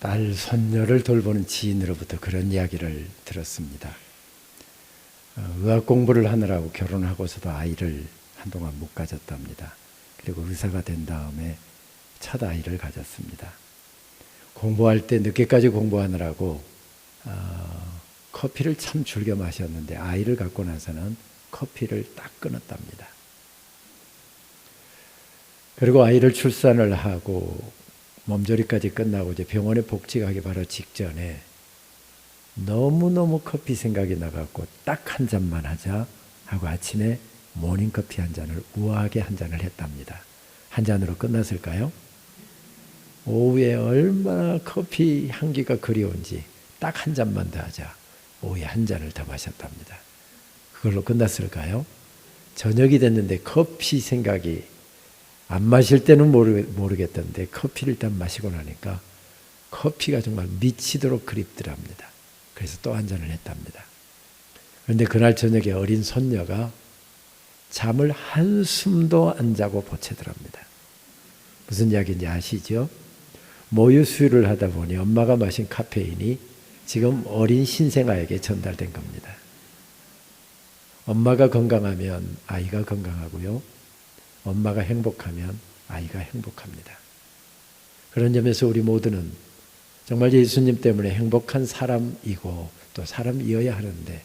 딸, 손녀를 돌보는 지인으로부터 그런 이야기를 들었습니다. 의학 공부를 하느라고 결혼하고서도 아이를 한동안 못 가졌답니다. 그리고 의사가 된 다음에 첫 아이를 가졌습니다. 공부할 때 늦게까지 공부하느라고 커피를 참 즐겨 마셨는데 아이를 갖고 나서는 커피를 딱 끊었답니다. 그리고 아이를 출산을 하고 몸조리까지 끝나고 이제 병원에 복직하기 바로 직전에 너무너무 커피 생각이 나갖고 딱 한 잔만 하자 하고 아침에 모닝커피 한 잔을 우아하게 한 잔을 했답니다. 한 잔으로 끝났을까요? 오후에 얼마나 커피 향기가 그리운지 딱 한 잔만 더 하자. 오후에 한 잔을 더 마셨답니다. 그걸로 끝났을까요? 저녁이 됐는데 커피 생각이 안 마실 때는 모르겠던데 커피를 일단 마시고 나니까 커피가 정말 미치도록 그립더랍니다. 그래서 또 한 잔을 했답니다. 그런데 그날 저녁에 어린 손녀가 잠을 한숨도 안 자고 보채더랍니다. 무슨 이야기인지 아시죠? 모유 수유를 하다 보니 엄마가 마신 카페인이 지금 어린 신생아에게 전달된 겁니다. 엄마가 건강하면 아이가 건강하고요. 엄마가 행복하면 아이가 행복합니다. 그런 점에서 우리 모두는 정말 예수님 때문에 행복한 사람이고 또 사람이어야 하는데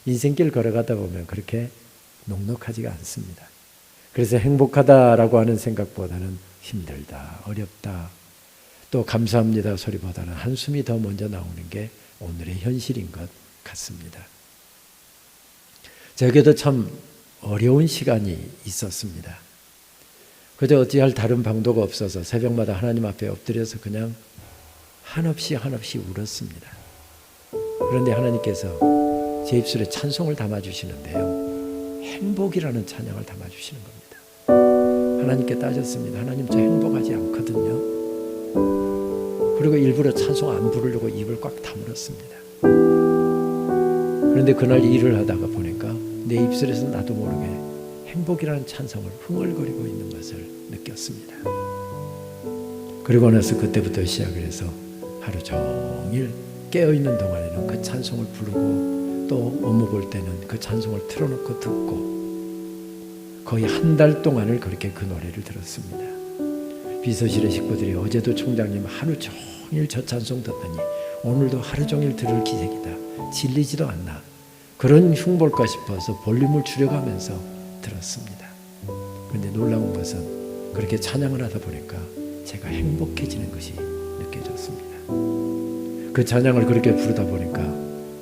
인생길 걸어가다 보면 그렇게 녹록하지가 않습니다. 그래서 행복하다라고 하는 생각보다는 힘들다, 어렵다, 또 감사합니다 소리보다는 한숨이 더 먼저 나오는 게 오늘의 현실인 것 같습니다. 저에게도 참 어려운 시간이 있었습니다. 그저 어찌할 다른 방도가 없어서 새벽마다 하나님 앞에 엎드려서 그냥 한없이 울었습니다. 그런데 하나님께서 제 입술에 찬송을 담아주시는데요. 행복이라는 찬양을 담아주시는 겁니다. 하나님께 따졌습니다. 하나님 저 행복하지 않거든요. 그리고 일부러 찬송 안 부르려고 입을 꽉 다물었습니다. 그런데 그날 일을 하다가 보니까 내 입술에서 나도 모르게 행복이라는 찬송을 흥얼거리고 있는 것을 느꼈습니다. 그리고 나서 그때부터 시작을 해서 하루 종일 깨어있는 동안에는 그 찬송을 부르고 또 업무 볼 때는 그 찬송을 틀어놓고 듣고 거의 한 달 동안을 그렇게 그 노래를 들었습니다. 비서실의 식구들이 어제도 총장님 하루 종일 저 찬송 듣더니 오늘도 하루 종일 들을 기색이다. 질리지도 않나. 그런 흉볼까 싶어서 볼륨을 줄여가면서 들었습니다. 그런데 놀라운 것은 그렇게 찬양을 하다 보니까 제가 행복해지는 것이 느껴졌습니다. 그 찬양을 그렇게 부르다 보니까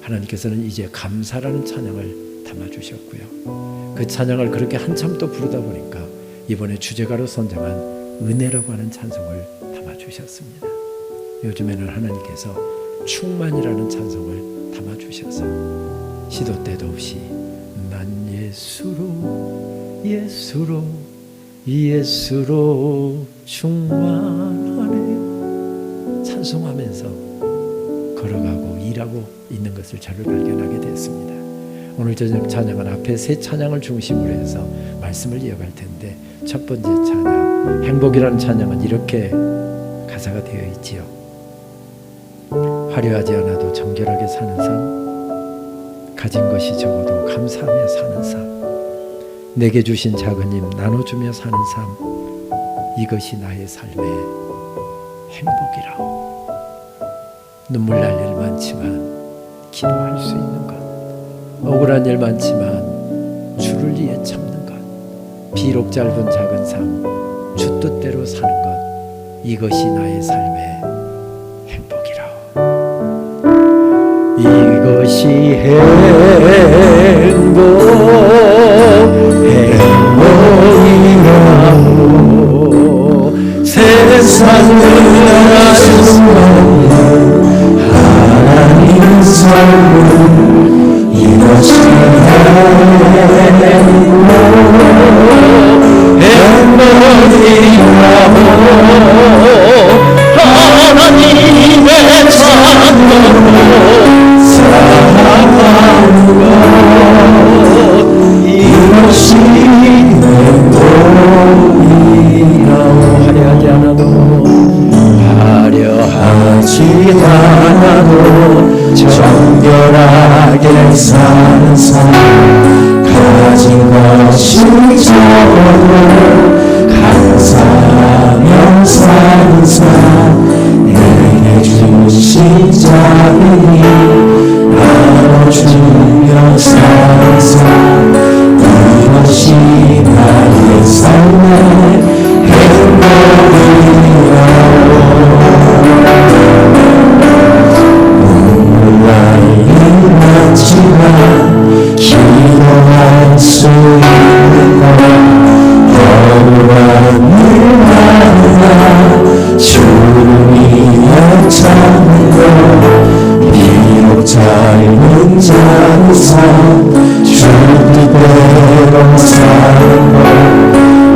하나님께서는 이제 감사라는 찬양을 담아주셨고요. 그 찬양을 그렇게 한참 또 부르다 보니까 이번에 주제가로 선정한 은혜라고 하는 찬송을 담아주셨습니다. 요즘에는 하나님께서 충만이라는 찬송을 담아주셔서 시도 때도 없이 난 예수로 충만하네 찬송하면서 걸어가고 일하고 있는 것을 저를 발견하게 됐습니다. 오늘 저녁 찬양은 앞에 세 찬양을 중심으로 해서 말씀을 이어갈 텐데 첫 번째 찬양 행복이라는 찬양은 이렇게 가사가 되어 있지요. 화려하지 않아도 정결하게 사는 삶, 가진 것이 적어도 감사하며 사는 삶, 내게 주신 작은 힘 나눠주며 사는 삶, 이것이 나의 삶의 행복이라. 눈물 날 일 많지만 기도할 수 있는 것, 억울한 일 많지만 주를 위해 참는 것, 비록 짧은 작은 삶 주 뜻대로 사는 것, 이것이 나의 삶의 행복이라. 이것이 행복이라고 세상을 아시는 하나님 삶은 이것이 행복이라고 하나님의 찬양으로 살아가는 것 이것이 행복이라고 화려하지 않아도 화려한 하나도 정결하게 사는 삶 가진 것이 적어도 감사하며 사는 삶 내게 주신 자비니 나눠주며 사는 삶 이것이 나의 삶의 행복이라오 눈물 나이는 많지만 기도할 수 있는 것 여호와 늘 나누나 주를 위해 찾는 것 비록 짧은 자는 삶 주 뜻대로 사는 것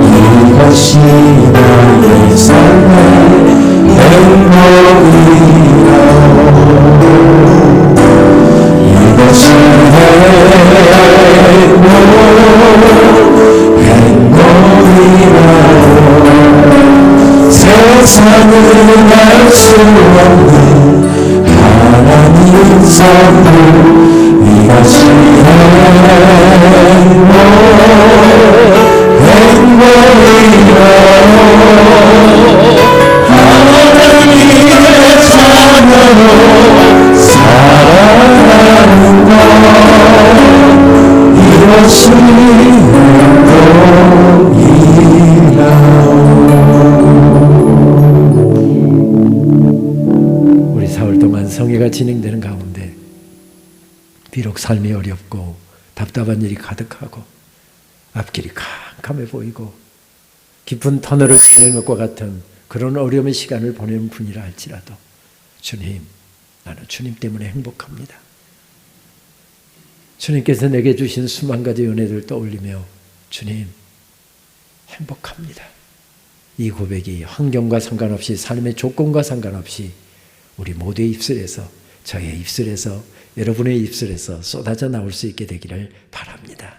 이것이 나의 삶의 행복이라오 이것이 행복이라오 세상은 알 수 없는 하나님 선물 이것이 하나님의 자녀로 살아가는 것 이것이 행복이라오 우리 사흘 동안 성회가 진행되는 가운데 비록 삶이 어렵고 답답한 일이 가득하고 앞길이 캄캄해 보이고 깊은 터널을 지나는 것과 같은 그런 어려운 시간을 보내는 분이라 할지라도 주님, 나는 주님 때문에 행복합니다. 주님께서 내게 주신 수만 가지 은혜를 떠올리며 주님, 행복합니다. 이 고백이 환경과 상관없이 삶의 조건과 상관없이 우리 모두의 입술에서 저의 입술에서 여러분의 입술에서 쏟아져 나올 수 있게 되기를 바랍니다.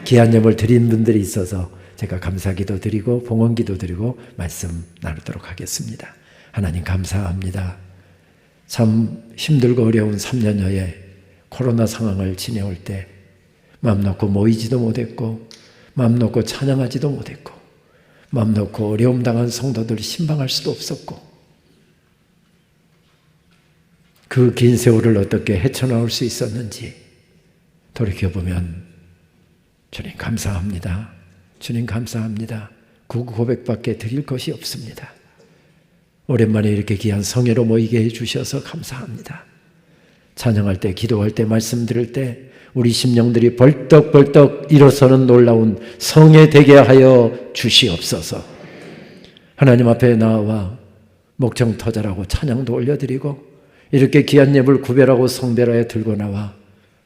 귀한 예물 드린 분들이 있어서 제가 감사기도 드리고 봉헌기도 드리고 말씀 나누도록 하겠습니다. 하나님 감사합니다. 참 힘들고 어려운 3년여의 코로나 상황을 지내올 때 마음 놓고 모이지도 못했고 마음 놓고 찬양하지도 못했고 마음 놓고 어려움 당한 성도들을 신방할 수도 없었고 그 긴 세월을 어떻게 헤쳐나올 수 있었는지 돌이켜보면 주님 감사합니다. 주님 감사합니다. 그 고백밖에 드릴 것이 없습니다. 오랜만에 이렇게 귀한 성회로 모이게 해주셔서 감사합니다. 찬양할 때, 기도할 때, 말씀 들을 때 우리 심령들이 벌떡벌떡 일어서는 놀라운 성회 되게 하여 주시옵소서. 하나님 앞에 나와 목청터절하고 찬양도 올려드리고 이렇게 귀한 예물 구별하고 성별하여 들고 나와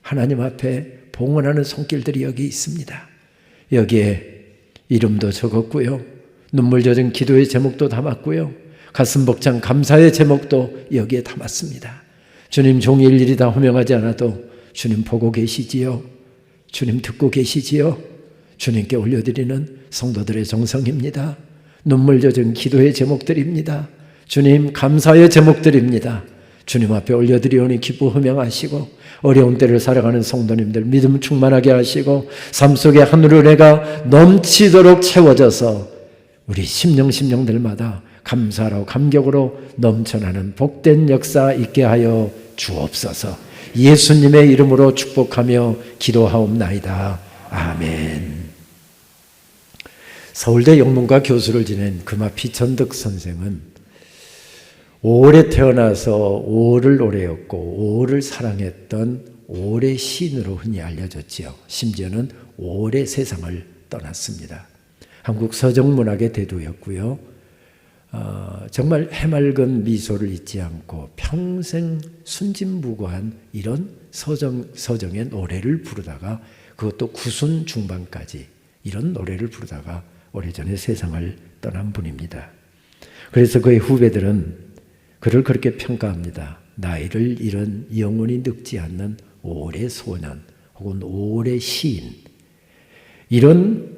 하나님 앞에 봉헌하는 손길들이 여기 있습니다. 여기에 이름도 적었고요. 눈물 젖은 기도의 제목도 담았고요. 가슴 벅찬 감사의 제목도 여기에 담았습니다. 주님 종이 일일이 다 호명하지 않아도 주님 보고 계시지요. 주님 듣고 계시지요. 주님께 올려드리는 성도들의 정성입니다. 눈물 젖은 기도의 제목들입니다. 주님 감사의 제목들입니다. 주님 앞에 올려드리오니 기뻐 흠양하시고 어려운 때를 살아가는 성도님들 믿음 충만하게 하시고 삶 속에 하늘의 은혜가 넘치도록 채워져서 우리 심령들마다 감사로 감격으로 넘쳐나는 복된 역사 있게 하여 주옵소서. 예수님의 이름으로 축복하며 기도하옵나이다. 아멘. 서울대 영문과 교수를 지낸 금화 피천득 선생은 5월에 태어나서 5월을 노래했고 5월을 사랑했던 5월의 시인으로 흔히 알려졌지요. 심지어는 5월의 세상을 떠났습니다. 한국 서정문학의 대두였고요. 정말 해맑은 미소를 잊지 않고 평생 순진무구한 이런 서정의 노래를 부르다가 그것도 구순 중반까지 이런 노래를 부르다가 오래전에 세상을 떠난 분입니다. 그래서 그의 후배들은 그를 그렇게 평가합니다. 나이를 잃은 영원히 늙지 않는 5월의 소년 혹은 5월의 시인. 이런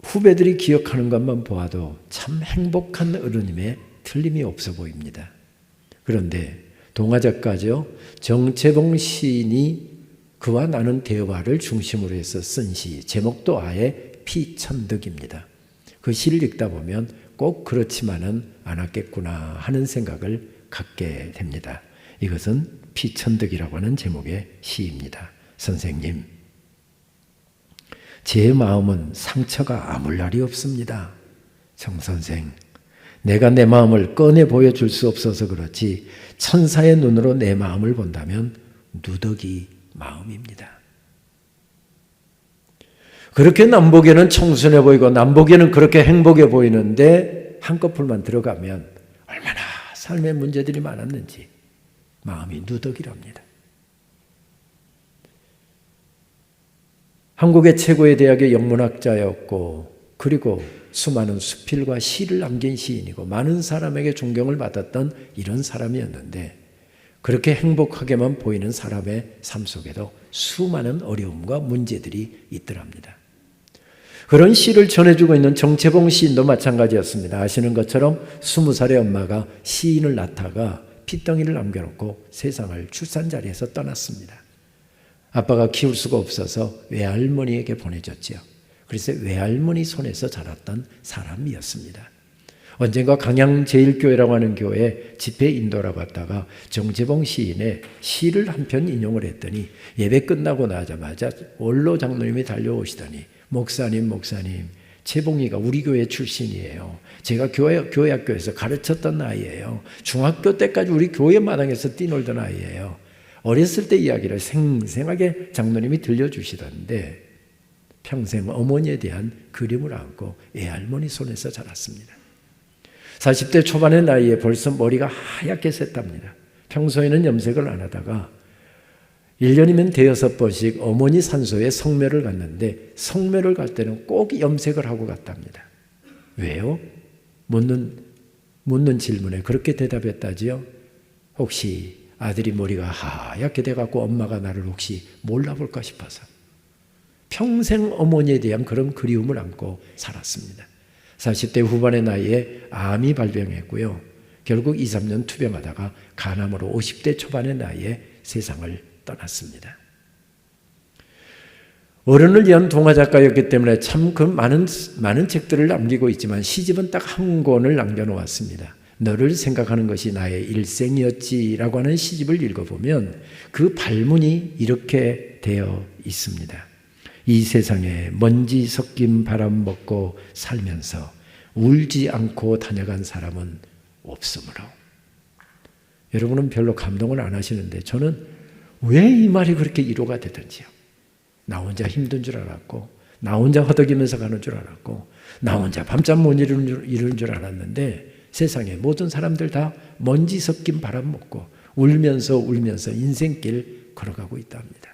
후배들이 기억하는 것만 보아도 참 행복한 어른임에 틀림이 없어 보입니다. 그런데 동화작가죠. 정채봉 시인이 그와 나눈 대화를 중심으로 해서 쓴 시, 제목도 아예 피천득입니다. 그 시를 읽다 보면 꼭 그렇지만은 않았겠구나 하는 생각을 갖게 됩니다. 이것은 피천득이라고 하는 제목의 시입니다. 선생님, 제 마음은 상처가 아물 날이 없습니다. 정선생, 내가 내 마음을 꺼내 보여줄 수 없어서 그렇지 천사의 눈으로 내 마음을 본다면 누더기 마음입니다. 그렇게 남보기에는 청순해 보이고 남보기에는 그렇게 행복해 보이는데 한꺼풀만 들어가면 얼마나 삶의 문제들이 많았는지 마음이 누더기랍니다. 한국의 최고의 대학의 영문학자였고 그리고 수많은 수필과 시를 남긴 시인이고 많은 사람에게 존경을 받았던 이런 사람이었는데 그렇게 행복하게만 보이는 사람의 삶 속에도 수많은 어려움과 문제들이 있더랍니다. 그런 시를 전해주고 있는 정채봉 시인도 마찬가지였습니다. 아시는 것처럼 20살의 엄마가 시인을 낳다가 핏덩이를 남겨놓고 세상을 출산자리에서 떠났습니다. 아빠가 키울 수가 없어서 외할머니에게 보내줬지요. 그래서 외할머니 손에서 자랐던 사람이었습니다. 언젠가 강양제일교회라고 하는 교회에 집회 인도라고 갔다가 정채봉 시인의 시를 한 편 인용을 했더니 예배 끝나고 나자마자 원로 장로님이 달려오시더니 목사님, 채봉이가 우리 교회 출신이에요. 제가 교회 학교에서 가르쳤던 아이예요. 중학교 때까지 우리 교회 마당에서 뛰놀던 아이예요. 어렸을 때 이야기를 생생하게 장로님이 들려주시던데 평생 어머니에 대한 그림을 안고 애할머니 손에서 자랐습니다. 40대 초반의 나이에 벌써 머리가 하얗게 샜답니다. 평소에는 염색을 안 하다가 1년이면 대여섯 번씩 어머니 산소에 성묘를 갔는데 성묘를 갈 때는 꼭 염색을 하고 갔답니다. 왜요? 묻는 질문에 그렇게 대답했다지요. 혹시 아들이 머리가 하얗게 돼갖고 엄마가 나를 혹시 몰라볼까 싶어서 평생 어머니에 대한 그런 그리움을 안고 살았습니다. 40대 후반의 나이에 암이 발병했고요. 결국 2, 3년 투병하다가 간암으로 50대 초반의 나이에 세상을 떠났습니다. 어른을 위한 동화작가였기 때문에 참 그 많은 책들을 남기고 있지만 시집은 딱 한 권을 남겨놓았습니다. 너를 생각하는 것이 나의 일생이었지라고 하는 시집을 읽어보면 그 발문이 이렇게 되어 있습니다. 이 세상에 먼지 섞인 바람 먹고 살면서 울지 않고 다녀간 사람은 없으므로. 여러분은 별로 감동을 안 하시는데 저는 왜 이 말이 그렇게 위로가 되든지요. 나 혼자 힘든 줄 알았고 나 혼자 허덕이면서 가는 줄 알았고 나 혼자 밤잠 못 이루는 줄 알았는데 세상에 모든 사람들 다 먼지 섞인 바람 먹고 울면서 인생길 걸어가고 있답니다.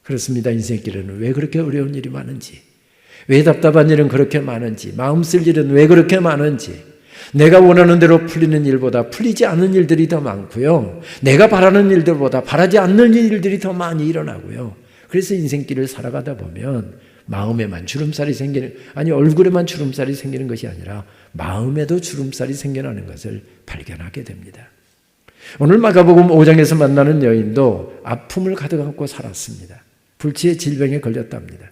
그렇습니다. 인생길에는 왜 그렇게 어려운 일이 많은지, 왜 답답한 일은 그렇게 많은지, 마음 쓸 일은 왜 그렇게 많은지, 내가 원하는 대로 풀리는 일보다 풀리지 않는 일들이 더 많고요. 내가 바라는 일들보다 바라지 않는 일들이 더 많이 일어나고요. 그래서 인생길을 살아가다 보면 마음에만 주름살이 얼굴에만 주름살이 생기는 것이 아니라 마음에도 주름살이 생겨나는 것을 발견하게 됩니다. 오늘 마가복음 5장에서 만나는 여인도 아픔을 가득 안고 살았습니다. 불치의 질병에 걸렸답니다.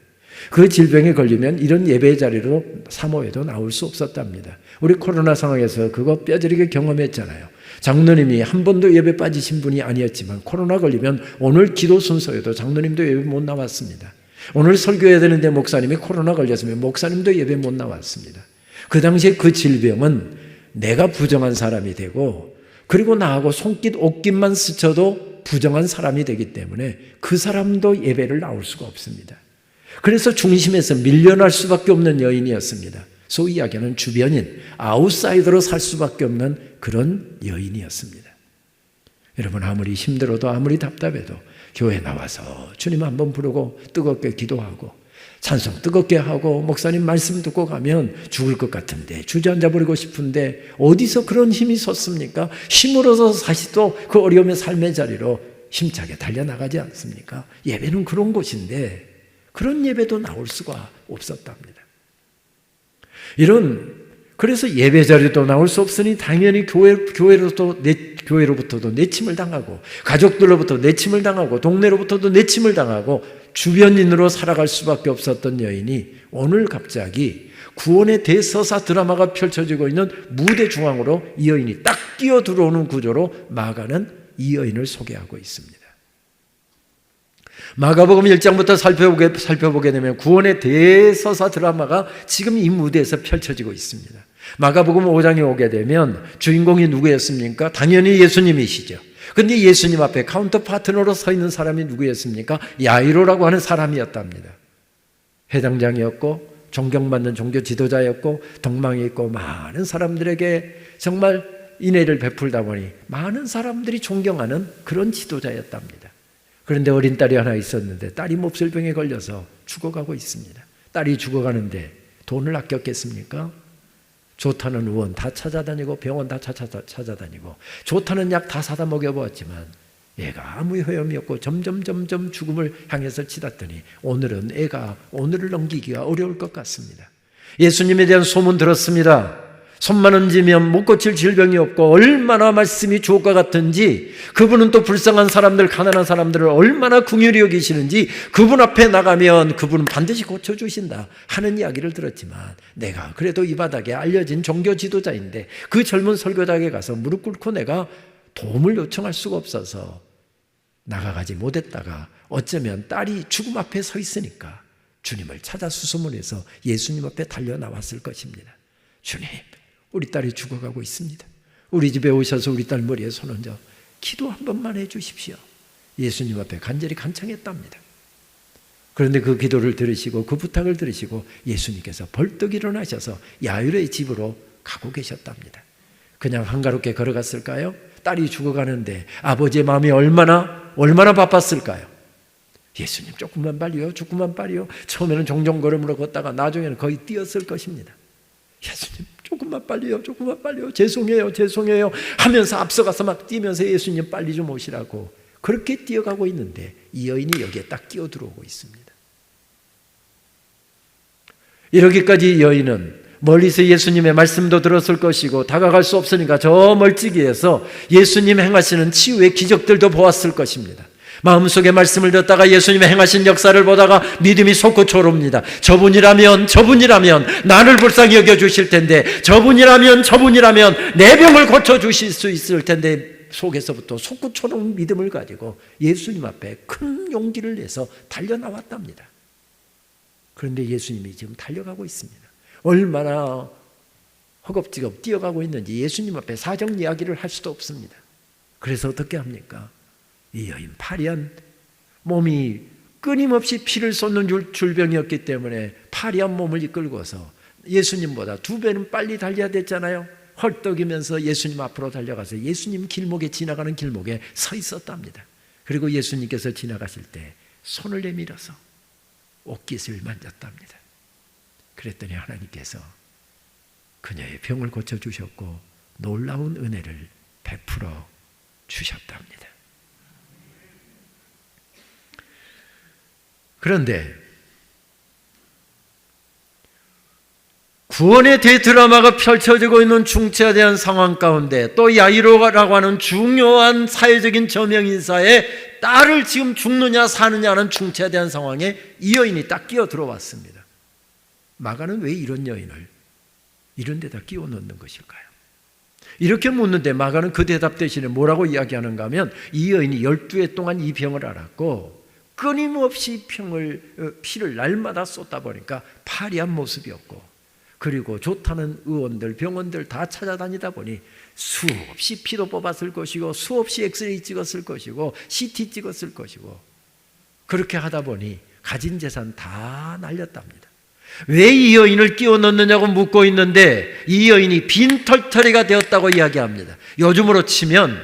그 질병에 걸리면 이런 예배 자리로 사모에도 나올 수 없었답니다. 우리 코로나 상황에서 그거 뼈저리게 경험했잖아요. 장로님이 한 번도 예배 빠지신 분이 아니었지만 코로나 걸리면 오늘 기도 순서에도 장로님도 예배 못 나왔습니다. 오늘 설교해야 되는데 목사님이 코로나 걸렸으면 목사님도 예배 못 나왔습니다. 그 당시에 그 질병은 내가 부정한 사람이 되고 그리고 나하고 손깃 옷깃만 스쳐도 부정한 사람이 되기 때문에 그 사람도 예배를 나올 수가 없습니다. 그래서 중심에서 밀려날 수밖에 없는 여인이었습니다. 소위 이야기하는 주변인, 아웃사이더로 살 수밖에 없는 그런 여인이었습니다. 여러분 아무리 힘들어도 아무리 답답해도 교회 나와서 주님 한번 부르고 뜨겁게 기도하고 찬송 뜨겁게 하고 목사님 말씀 듣고 가면 죽을 것 같은데 주저앉아 버리고 싶은데 어디서 그런 힘이 솟습니까? 힘을 얻어서 다시 또 그 어려움의 삶의 자리로 힘차게 달려나가지 않습니까? 예배는 그런 곳인데 그런 예배도 나올 수가 없었답니다. 이런 그래서 예배 자리도 나올 수 없으니 당연히 교회로부터도 내침을 당하고, 가족들로부터 내침을 당하고, 동네로부터도 내침을 당하고, 주변인으로 살아갈 수밖에 없었던 여인이 오늘 갑자기 구원의 대서사 드라마가 펼쳐지고 있는 무대 중앙으로 이 여인이 딱 끼어 들어오는 구조로 마가는 이 여인을 소개하고 있습니다. 마가복음 1장부터 살펴보게 되면 구원의 대서사 드라마가 지금 이 무대에서 펼쳐지고 있습니다. 마가복음 5장에 오게 되면 주인공이 누구였습니까? 당연히 예수님이시죠. 그런데 예수님 앞에 카운터 파트너로 서 있는 사람이 누구였습니까? 야이로라고 하는 사람이었답니다. 회당장이었고 존경받는 종교 지도자였고 덕망이 있고 많은 사람들에게 정말 인애를 베풀다 보니 많은 사람들이 존경하는 그런 지도자였답니다. 그런데 어린 딸이 하나 있었는데 딸이 몹쓸병에 걸려서 죽어가고 있습니다. 딸이 죽어가는데 돈을 아꼈겠습니까? 좋다는 의원 다 찾아다니고 병원 다 찾아다니고 좋다는 약 다 사다 먹여보았지만 애가 아무 효험이 없고 점점 죽음을 향해서 치닫더니 오늘을 넘기기가 어려울 것 같습니다. 예수님에 대한 소문 들었습니다. 손만 얹으면 못 고칠 질병이 없고 얼마나 말씀이 주옥과 같은지, 그분은 또 불쌍한 사람들, 가난한 사람들을 얼마나 긍휼히 여기시는지, 그분 앞에 나가면 그분은 반드시 고쳐주신다 하는 이야기를 들었지만, 내가 그래도 이 바닥에 알려진 종교 지도자인데 그 젊은 설교자에게 가서 무릎 꿇고 내가 도움을 요청할 수가 없어서 나가가지 못했다가 어쩌면 딸이 죽음 앞에 서 있으니까 주님을 찾아 수소문해서 예수님 앞에 달려 나왔을 것입니다. 주님, 우리 딸이 죽어가고 있습니다. 우리 집에 오셔서 우리 딸 머리에 손 얹어 기도 한 번만 해 주십시오. 예수님 앞에 간절히 간청했답니다. 그런데 그 기도를 들으시고 그 부탁을 들으시고 예수님께서 벌떡 일어나셔서 야이로의 집으로 가고 계셨답니다. 그냥 한가롭게 걸어갔을까요? 딸이 죽어가는데 아버지의 마음이 얼마나 바빴을까요? 예수님 조금만 빨리요, 조금만 빨리요. 처음에는 종종 걸음으로 걷다가 나중에는 거의 뛰었을 것입니다. 예수님 조금만 빨리요, 조금만 빨리요. 죄송해요 하면서 앞서가서 막 뛰면서 예수님 빨리 좀 오시라고 그렇게 뛰어가고 있는데 이 여인이 여기에 딱 끼어 들어오고 있습니다. 이러기까지 여인은 멀리서 예수님의 말씀도 들었을 것이고 다가갈 수 없으니까 저 멀찍이에서 예수님 행하시는 치유의 기적들도 보았을 것입니다. 마음속에 말씀을 듣다가 예수님의 행하신 역사를 보다가 믿음이 솟구쳐옵니다. 저분이라면 나를 불쌍히 여겨주실 텐데, 저분이라면 내 병을 고쳐주실 수 있을 텐데 속에서부터 솟구쳐오는 믿음을 가지고 예수님 앞에 큰 용기를 내서 달려나왔답니다. 그런데 예수님이 지금 달려가고 있습니다. 얼마나 허겁지겁 뛰어가고 있는지 예수님 앞에 사정 이야기를 할 수도 없습니다. 그래서 어떻게 합니까? 이 여인 파리한 몸이 끊임없이 피를 쏟는 질병이었기 때문에 파리한 몸을 이끌고서 예수님보다 2배는 빨리 달려야 됐잖아요. 헐떡이면서 예수님 앞으로 달려가서 예수님 지나가는 길목에 서 있었답니다. 그리고 예수님께서 지나가실 때 손을 내밀어서 옷깃을 만졌답니다. 그랬더니 하나님께서 그녀의 병을 고쳐주셨고 놀라운 은혜를 베풀어 주셨답니다. 그런데 구원의 대드라마가 펼쳐지고 있는 중차대한 상황 가운데 또 야이로라고 하는 중요한 사회적인 저명인사의 딸을 지금 죽느냐 사느냐 하는 중차대한 상황에 이 여인이 딱 끼어 들어왔습니다. 마가는 왜 이런 여인을 이런 데다 끼워 넣는 것일까요? 이렇게 묻는데 마가는 그 대답 대신에 뭐라고 이야기하는가 하면 이 여인이 12해 동안 이 병을 앓았고 끊임없이 피를 날마다 쏟다 보니까 파리한 모습이었고, 그리고 좋다는 의원들, 병원들 다 찾아다니다 보니 수없이 피도 뽑았을 것이고 수없이 엑스레이 찍었을 것이고 CT 찍었을 것이고, 그렇게 하다 보니 가진 재산 다 날렸답니다. 왜 이 여인을 끼워 넣느냐고 묻고 있는데 이 여인이 빈털터리가 되었다고 이야기합니다. 요즘으로 치면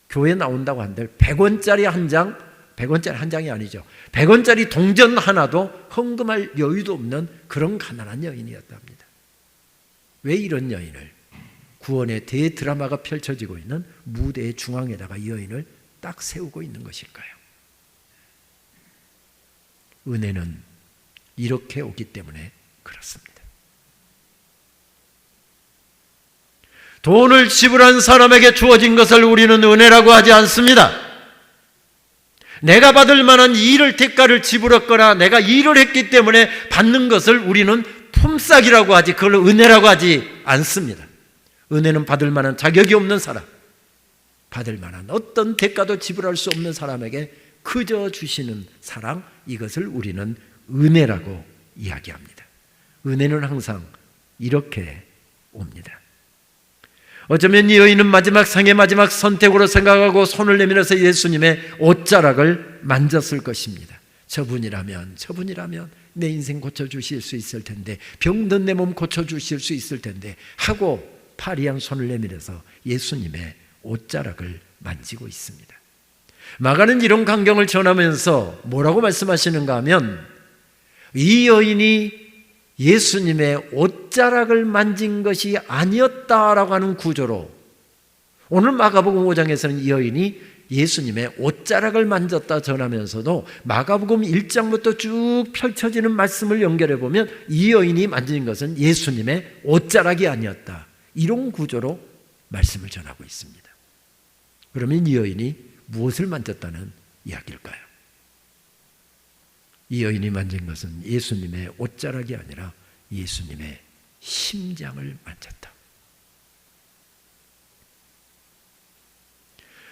교회 나온다고 한들 100원짜리 한 장이 아니죠. 100원짜리 동전 하나도 헌금할 여유도 없는 그런 가난한 여인이었답니다. 왜 이런 여인을 구원의 대드라마가 펼쳐지고 있는 무대의 중앙에다가 이 여인을 딱 세우고 있는 것일까요? 은혜는 이렇게 오기 때문에 그렇습니다. 돈을 지불한 사람에게 주어진 것을 우리는 은혜라고 하지 않습니다. 내가 받을 만한 일을 대가를 지불했거나 내가 일을 했기 때문에 받는 것을 우리는 품삯이라고 하지, 그걸 은혜라고 하지 않습니다. 은혜는 받을 만한 자격이 없는 사람, 받을 만한 어떤 대가도 지불할 수 없는 사람에게 그저 주시는 사랑, 이것을 우리는 은혜라고 이야기합니다. 은혜는 항상 이렇게 옵니다. 어쩌면 이 여인은 마지막 생의 마지막 선택으로 생각하고 손을 내밀어서 예수님의 옷자락을 만졌을 것입니다. 저분이라면 내 인생 고쳐주실 수 있을 텐데, 병든 내 몸 고쳐주실 수 있을 텐데 하고 파리한 손을 내밀어서 예수님의 옷자락을 만지고 있습니다. 마가는 이런 광경을 전하면서 뭐라고 말씀하시는가 하면, 이 여인이 예수님의 옷자락을 만진 것이 아니었다라고 하는 구조로, 오늘 마가복음 5장에서는 이 여인이 예수님의 옷자락을 만졌다 전하면서도 마가복음 1장부터 쭉 펼쳐지는 말씀을 연결해 보면 이 여인이 만진 것은 예수님의 옷자락이 아니었다, 이런 구조로 말씀을 전하고 있습니다. 그러면 이 여인이 무엇을 만졌다는 이야기일까요? 이 여인이 만진 것은 예수님의 옷자락이 아니라 예수님의 심장을 만졌다.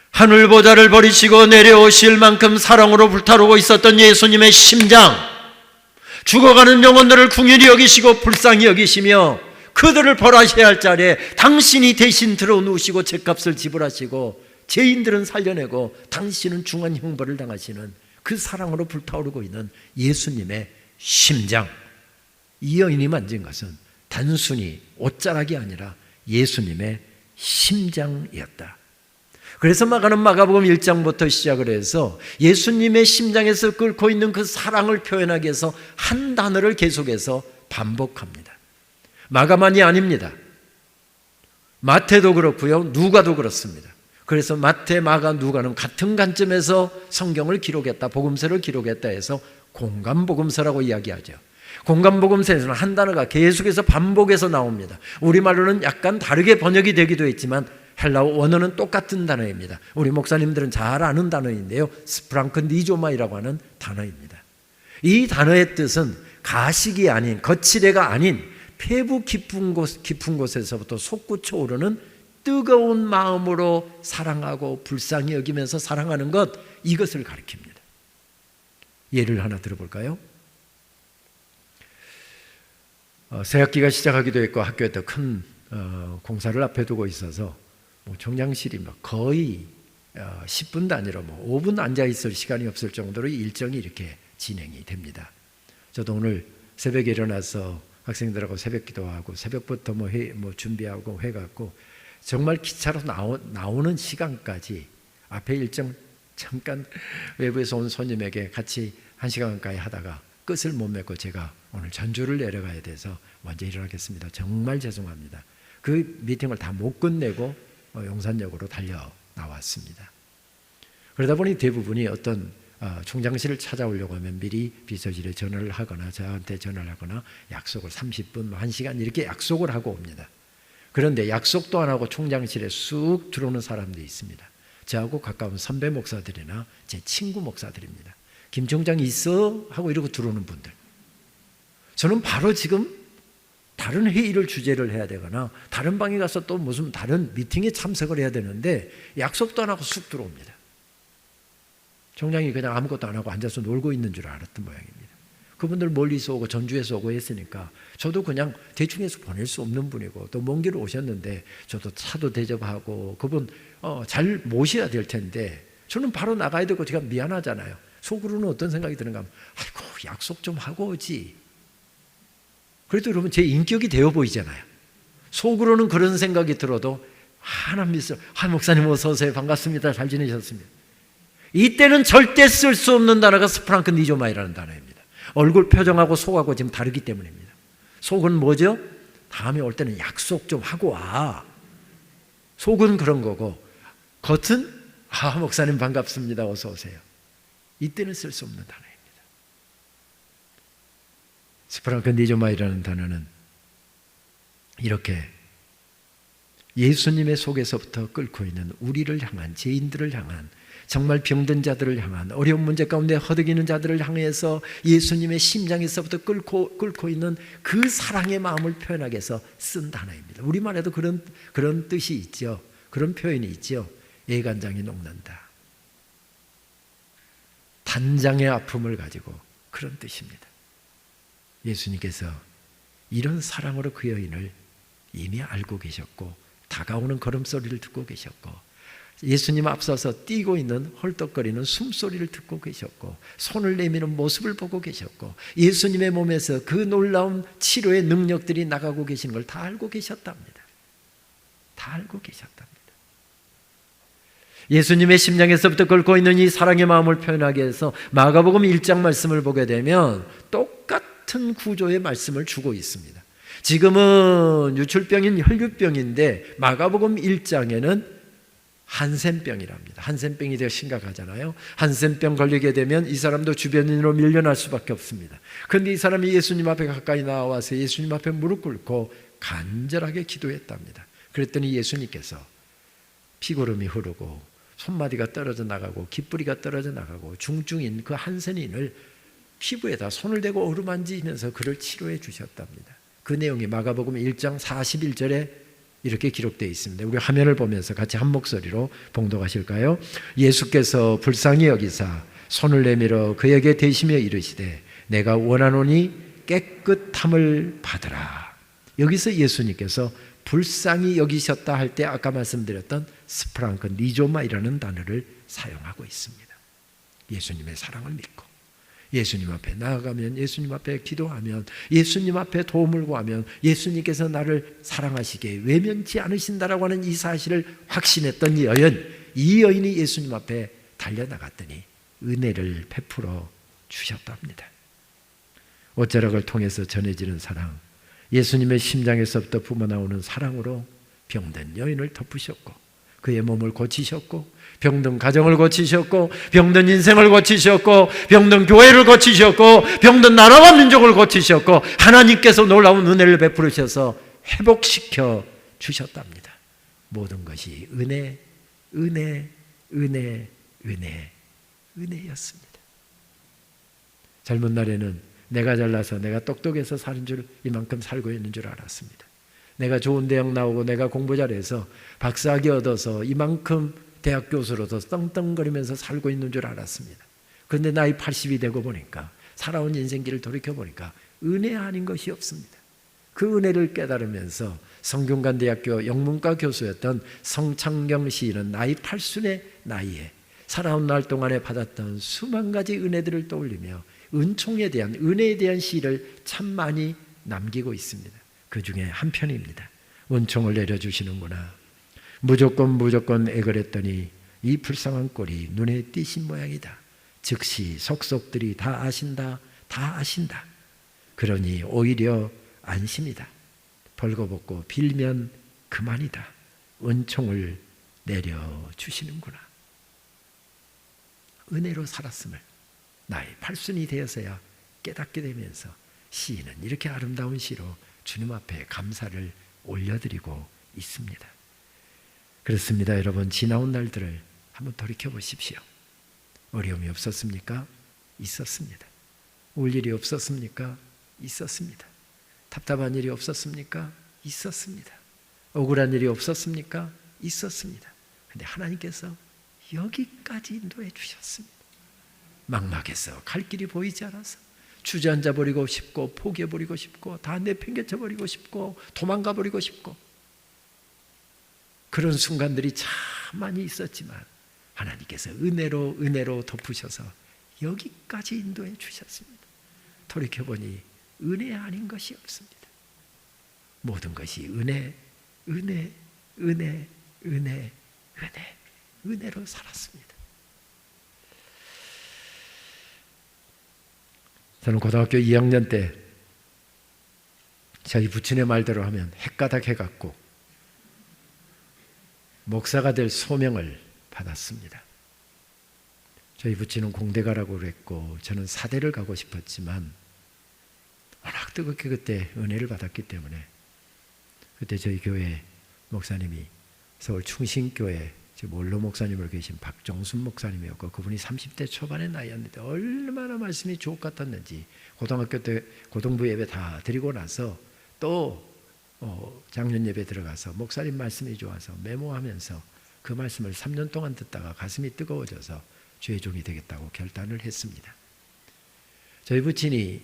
하늘보좌를 버리시고 내려오실 만큼 사랑으로 불타오르고 있었던 예수님의 심장, 죽어가는 영혼들을 긍휼히 여기시고 불쌍히 여기시며 그들을 벌하셔야 할 자리에 당신이 대신 들어누우시고 죗값을 지불하시고 죄인들은 살려내고 당신은 중한 형벌을 당하시는 그 사랑으로 불타오르고 있는 예수님의 심장, 이 여인이 만진 것은 단순히 옷자락이 아니라 예수님의 심장이었다. 그래서 마가는 마가복음 1장부터 시작을 해서 예수님의 심장에서 끓고 있는 그 사랑을 표현하기 위해서 한 단어를 계속해서 반복합니다. 마가만이 아닙니다. 마태도 그렇고요, 누가도 그렇습니다. 그래서 마태, 마가, 누가는 같은 관점에서 성경을 기록했다, 복음서를 기록했다 해서 공감복음서라고 이야기하죠. 공감복음서에서는 한 단어가 계속해서 반복해서 나옵니다. 우리말로는 약간 다르게 번역이 되기도 했지만 헬라어 원어는 똑같은 단어입니다. 우리 목사님들은 잘 아는 단어인데요, 스프랑크니조마이라고 하는 단어입니다. 이 단어의 뜻은 가식이 아닌, 거칠애가 아닌 폐부 깊은 곳에서부터 솟구쳐 오르는 뜨거운 마음으로 사랑하고 불쌍히 여기면서 사랑하는 것, 이것을 가리킵니다. 예를 하나 들어볼까요? 새학기가 시작하기도 했고 학교에 더 큰 공사를 앞에 두고 있어서 총장실이 거의 10분 단위로 5분 앉아 있을 시간이 없을 정도로 일정이 이렇게 진행이 됩니다. 저도 오늘 새벽에 일어나서 학생들하고 새벽 기도하고 새벽부터 준비하고 해갖고 정말 기차로 나오는 시간까지 앞에 일정 잠깐 외부에서 온 손님에게 같이 1시간 가까이 하다가 끝을 못 맺고 제가 오늘 전주를 내려가야 돼서 먼저 일어나겠습니다. 정말 죄송합니다. 그 미팅을 다 못 끝내고 용산역으로 달려 나왔습니다. 그러다 보니 대부분이 어떤 총장실을 찾아오려고 하면 미리 비서실에 전화를 하거나 저한테 전화를 하거나 약속을 30분, 1시간 이렇게 약속을 하고 옵니다. 그런데 약속도 안 하고 총장실에 쑥 들어오는 사람들이 있습니다. 저하고 가까운 선배 목사들이나 제 친구 목사들입니다. 김 총장 있어? 하고 이러고 들어오는 분들. 저는 바로 지금 다른 회의를 주재를 해야 되거나 다른 방에 가서 또 무슨 다른 미팅에 참석을 해야 되는데 약속도 안 하고 쑥 들어옵니다. 총장이 그냥 아무것도 안 하고 앉아서 놀고 있는 줄 알았던 모양입니다. 그분들 멀리서 오고 전주에서 오고 했으니까 저도 그냥 대충 해서 보낼 수 없는 분이고 또 먼 길을 오셨는데 저도 차도 대접하고 그분 잘 모셔야 될 텐데 저는 바로 나가야 되고 제가 미안하잖아요. 속으로는 어떤 생각이 드는가 하면 아이고 약속 좀 하고 오지. 그래도 여러분 제 인격이 되어 보이잖아요. 속으로는 그런 생각이 들어도 하나 믿어. 목사님 어서 오세요. 반갑습니다. 잘 지내셨습니다. 이때는 절대 쓸 수 없는 단어가 스프랑크 니조마이라는 단어입니다. 얼굴 표정하고 속하고 지금 다르기 때문입니다. 속은 뭐죠? 다음에 올 때는 약속 좀 하고 와. 속은 그런 거고 겉은 목사님 반갑습니다. 어서 오세요. 이때는 쓸 수 없는 단어입니다. 스프랑크 니조마이라는 단어는 이렇게 예수님의 속에서부터 끓고 있는 우리를 향한, 죄인들을 향한, 정말 병든 자들을 향한, 어려운 문제 가운데 허덕이는 자들을 향해서 예수님의 심장에서부터 끓고 있는 그 사랑의 마음을 표현하기 위해서 쓴 단어입니다. 우리말에도 그런 뜻이 있죠. 그런 표현이 있죠. 애간장이 녹는다. 단장의 아픔을 가지고 그런 뜻입니다. 예수님께서 이런 사랑으로 그 여인을 이미 알고 계셨고, 다가오는 걸음소리를 듣고 계셨고, 예수님 앞서서 뛰고 있는 헐떡거리는 숨소리를 듣고 계셨고, 손을 내미는 모습을 보고 계셨고, 예수님의 몸에서 그 놀라운 치료의 능력들이 나가고 계시는 걸 다 알고 계셨답니다. 다 알고 계셨답니다. 예수님의 심장에서부터 끓고 있는 이 사랑의 마음을 표현하기 위해서 마가복음 1장 말씀을 보게 되면 똑같은 구조의 말씀을 주고 있습니다. 지금은 유출병인 혈류병인데 마가복음 1장에는 한센병이랍니다. 한센병이 되게 심각하잖아요. 한센병 걸리게 되면 이 사람도 주변인으로 밀려날 수밖에 없습니다. 그런데 이 사람이 예수님 앞에 가까이 나와서 예수님 앞에 무릎 꿇고 간절하게 기도했답니다. 그랬더니 예수님께서 피고름이 흐르고 손마디가 떨어져 나가고 깃뿌리가 떨어져 나가고 중증인 그 한센인을 피부에다 손을 대고 어루만지면서 그를 치료해 주셨답니다. 그 내용이 마가복음 1장 41절에 이렇게 기록되어 있습니다. 우리 화면을 보면서 같이 한 목소리로 봉독하실까요? 예수께서 불쌍히 여기사 손을 내밀어 그에게 대시며 이르시되 내가 원하노니 깨끗함을 받으라. 여기서 예수님께서 불쌍히 여기셨다 할 때 아까 말씀드렸던 스프랑크 리조마이라는 단어를 사용하고 있습니다. 예수님의 사랑을 믿고 예수님 앞에 나아가면, 예수님 앞에 기도하면, 예수님 앞에 도움을 구하면 예수님께서 나를 사랑하시기에 외면치 않으신다라고 하는 이 사실을 확신했던 이 여인이 예수님 앞에 달려나갔더니 은혜를 베풀어 주셨답니다. 옷자락을 통해서 전해지는 사랑, 예수님의 심장에서부터 뿜어나오는 사랑으로 병든 여인을 덮으셨고 그의 몸을 고치셨고 병든 가정을 고치셨고 병든 인생을 고치셨고 병든 교회를 고치셨고 병든 나라와 민족을 고치셨고 하나님께서 놀라운 은혜를 베풀으셔서 회복시켜 주셨답니다. 모든 것이 은혜였습니다. 젊은 날에는 내가 잘나서 내가 똑똑해서 사는 줄, 이만큼 살고 있는 줄 알았습니다. 내가 좋은 대학 나오고 내가 공부 잘해서 박사학위 얻어서 이만큼 대학 교수로서 떵떵거리면서 살고 있는 줄 알았습니다. 그런데 나이 80이 되고 보니까, 살아온 인생길을 돌이켜보니까 은혜 아닌 것이 없습니다. 그 은혜를 깨달으면서 성균관대학교 영문과 교수였던 성창경 시인은 나이 80의 나이에 살아온 날 동안에 받았던 수만 가지 은혜들을 떠올리며 은총에 대한, 은혜에 대한 시를 참 많이 남기고 있습니다. 그 중에 한 편입니다. 은총을 내려주시는구나. 무조건 애걸했더니 이 불쌍한 꼴이 눈에 띄신 모양이다. 즉시 속속들이 다 아신다. 그러니 오히려 안심이다. 벌거벗고 빌면 그만이다. 은총을 내려주시는구나. 은혜로 살았음을 나이 80이 되어서야 깨닫게 되면서 시인은 이렇게 아름다운 시로 주님 앞에 감사를 올려드리고 있습니다. 그렇습니다. 여러분, 지나온 날들을 한번 돌이켜보십시오. 어려움이 없었습니까? 있었습니다. 울 일이 없었습니까? 있었습니다. 답답한 일이 없었습니까? 있었습니다. 억울한 일이 없었습니까? 있었습니다. 그런데 하나님께서 여기까지 인도해 주셨습니다. 막막해서 갈 길이 보이지 않아서 주저앉아 버리고 싶고 포기해 버리고 싶고 다 내팽개쳐 버리고 싶고 도망가 버리고 싶고 그런 순간들이 참 많이 있었지만 하나님께서 은혜로 덮으셔서 여기까지 인도해 주셨습니다. 돌이켜보니 은혜 아닌 것이 없습니다. 모든 것이 은혜로 살았습니다. 저는 고등학교 2학년 때 저희 부친의 말대로 하면 헷가닥 해갖고 목사가 될 소명을 받았습니다. 저희 부친은 공대 가라고 그랬고 저는 사대를 가고 싶었지만 워낙 뜨겁게 그때 은혜를 받았기 때문에 그때 저희 교회 목사님이 서울 충신교회 지금 원로 목사님으로 계신 박정순 목사님이었고, 그분이 30대 초반의 나이였는데 얼마나 말씀이 주옥 같았는지, 고등학교 때 고등부 예배 다 드리고 나서 또 작년 예배 들어가서 목사님 말씀이 좋아서 메모하면서 그 말씀을 3년 동안 듣다가 가슴이 뜨거워져서 주의 종이 되겠다고 결단을 했습니다. 저희 부친이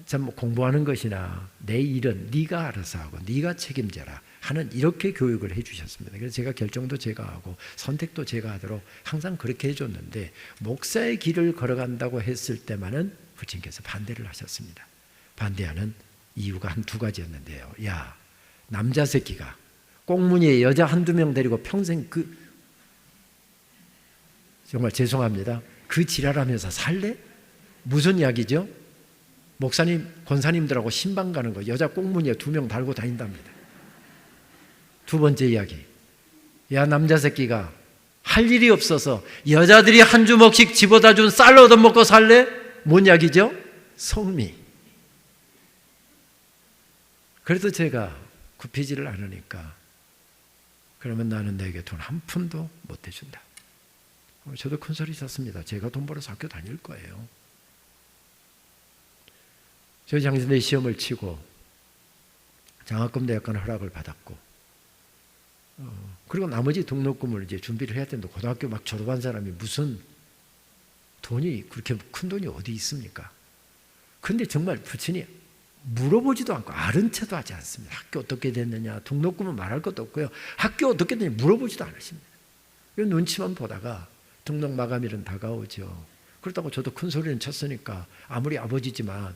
참 공부하는 것이나 내 일은 네가 알아서 하고 네가 책임져라 하는 이렇게 교육을 해주셨습니다. 그래서 제가 결정도 제가 하고 선택도 제가 하도록 항상 그렇게 해줬는데, 목사의 길을 걸어간다고 했을 때만은 부친께서 반대를 하셨습니다. 반대하는 이유가 한 2가지였는데요. 야, 남자 새끼가 꽁무니에 여자 한두 명 데리고 평생 정말 죄송합니다, 그 지랄하면서 살래? 무슨 이야기죠? 목사님, 권사님들하고 신방 가는 거 여자 꽁무니에 2명 달고 다닌답니다. 2번째 이야기, 야, 남자 새끼가 할 일이 없어서 여자들이 한 주먹씩 집어다 준 쌀 얻어먹고 살래? 뭔 이야기죠? 성미. 그래도 제가 굽히지를 않으니까, 그러면 나는 내게 돈 한 푼도 못 해준다. 저도 큰 소리 쳤습니다. 제가 돈 벌어서 학교 다닐 거예요. 저희 장신대 시험을 치고 장학금 대학관 허락을 받았고, 그리고 나머지 등록금을 이제 준비를 해야 되는데, 고등학교 막 졸업한 사람이 무슨 돈이, 그렇게 큰 돈이 어디 있습니까? 근데 정말 부친이 물어보지도 않고 아른 채도 하지 않습니다. 학교 어떻게 됐느냐, 등록금은 말할 것도 없고요. 학교 어떻게 됐느냐 물어보지도 않으십니다. 눈치만 보다가 등록 마감일은 다가오죠. 그렇다고 저도 큰 소리는 쳤으니까, 아무리 아버지지만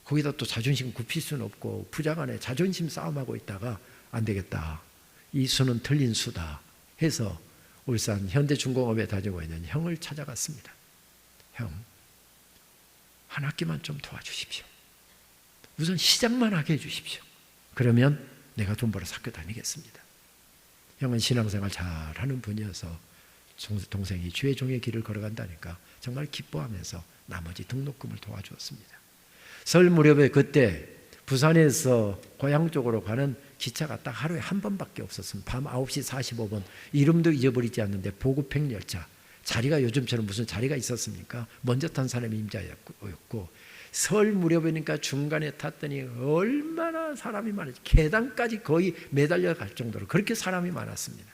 거기다 또 자존심 굽힐 수는 없고, 부자간에 자존심 싸움하고 있다가 안 되겠다, 이 수는 틀린 수다 해서 울산 현대중공업에 다니고 있는 형을 찾아갔습니다. 형, 한 학기만 좀 도와주십시오. 우선 시작만 하게 해주십시오. 그러면 내가 돈 벌어서 학교 다니겠습니다. 형은 신앙생활 잘하는 분이어서 동생이 주의 종의 길을 걸어간다니까 정말 기뻐하면서 나머지 등록금을 도와주었습니다. 설 무렵에 그때 부산에서 고향 쪽으로 가는 기차가 딱 하루에 한 번밖에 없었습니다. 밤 9시 45분, 이름도 잊어버리지 않는데 보급행 열차. 자리가 요즘처럼 무슨 자리가 있었습니까? 먼저 탄 사람이 임자였고, 설 무렵이니까 중간에 탔더니 얼마나 사람이 많았지. 계단까지 거의 매달려 갈 정도로 그렇게 사람이 많았습니다.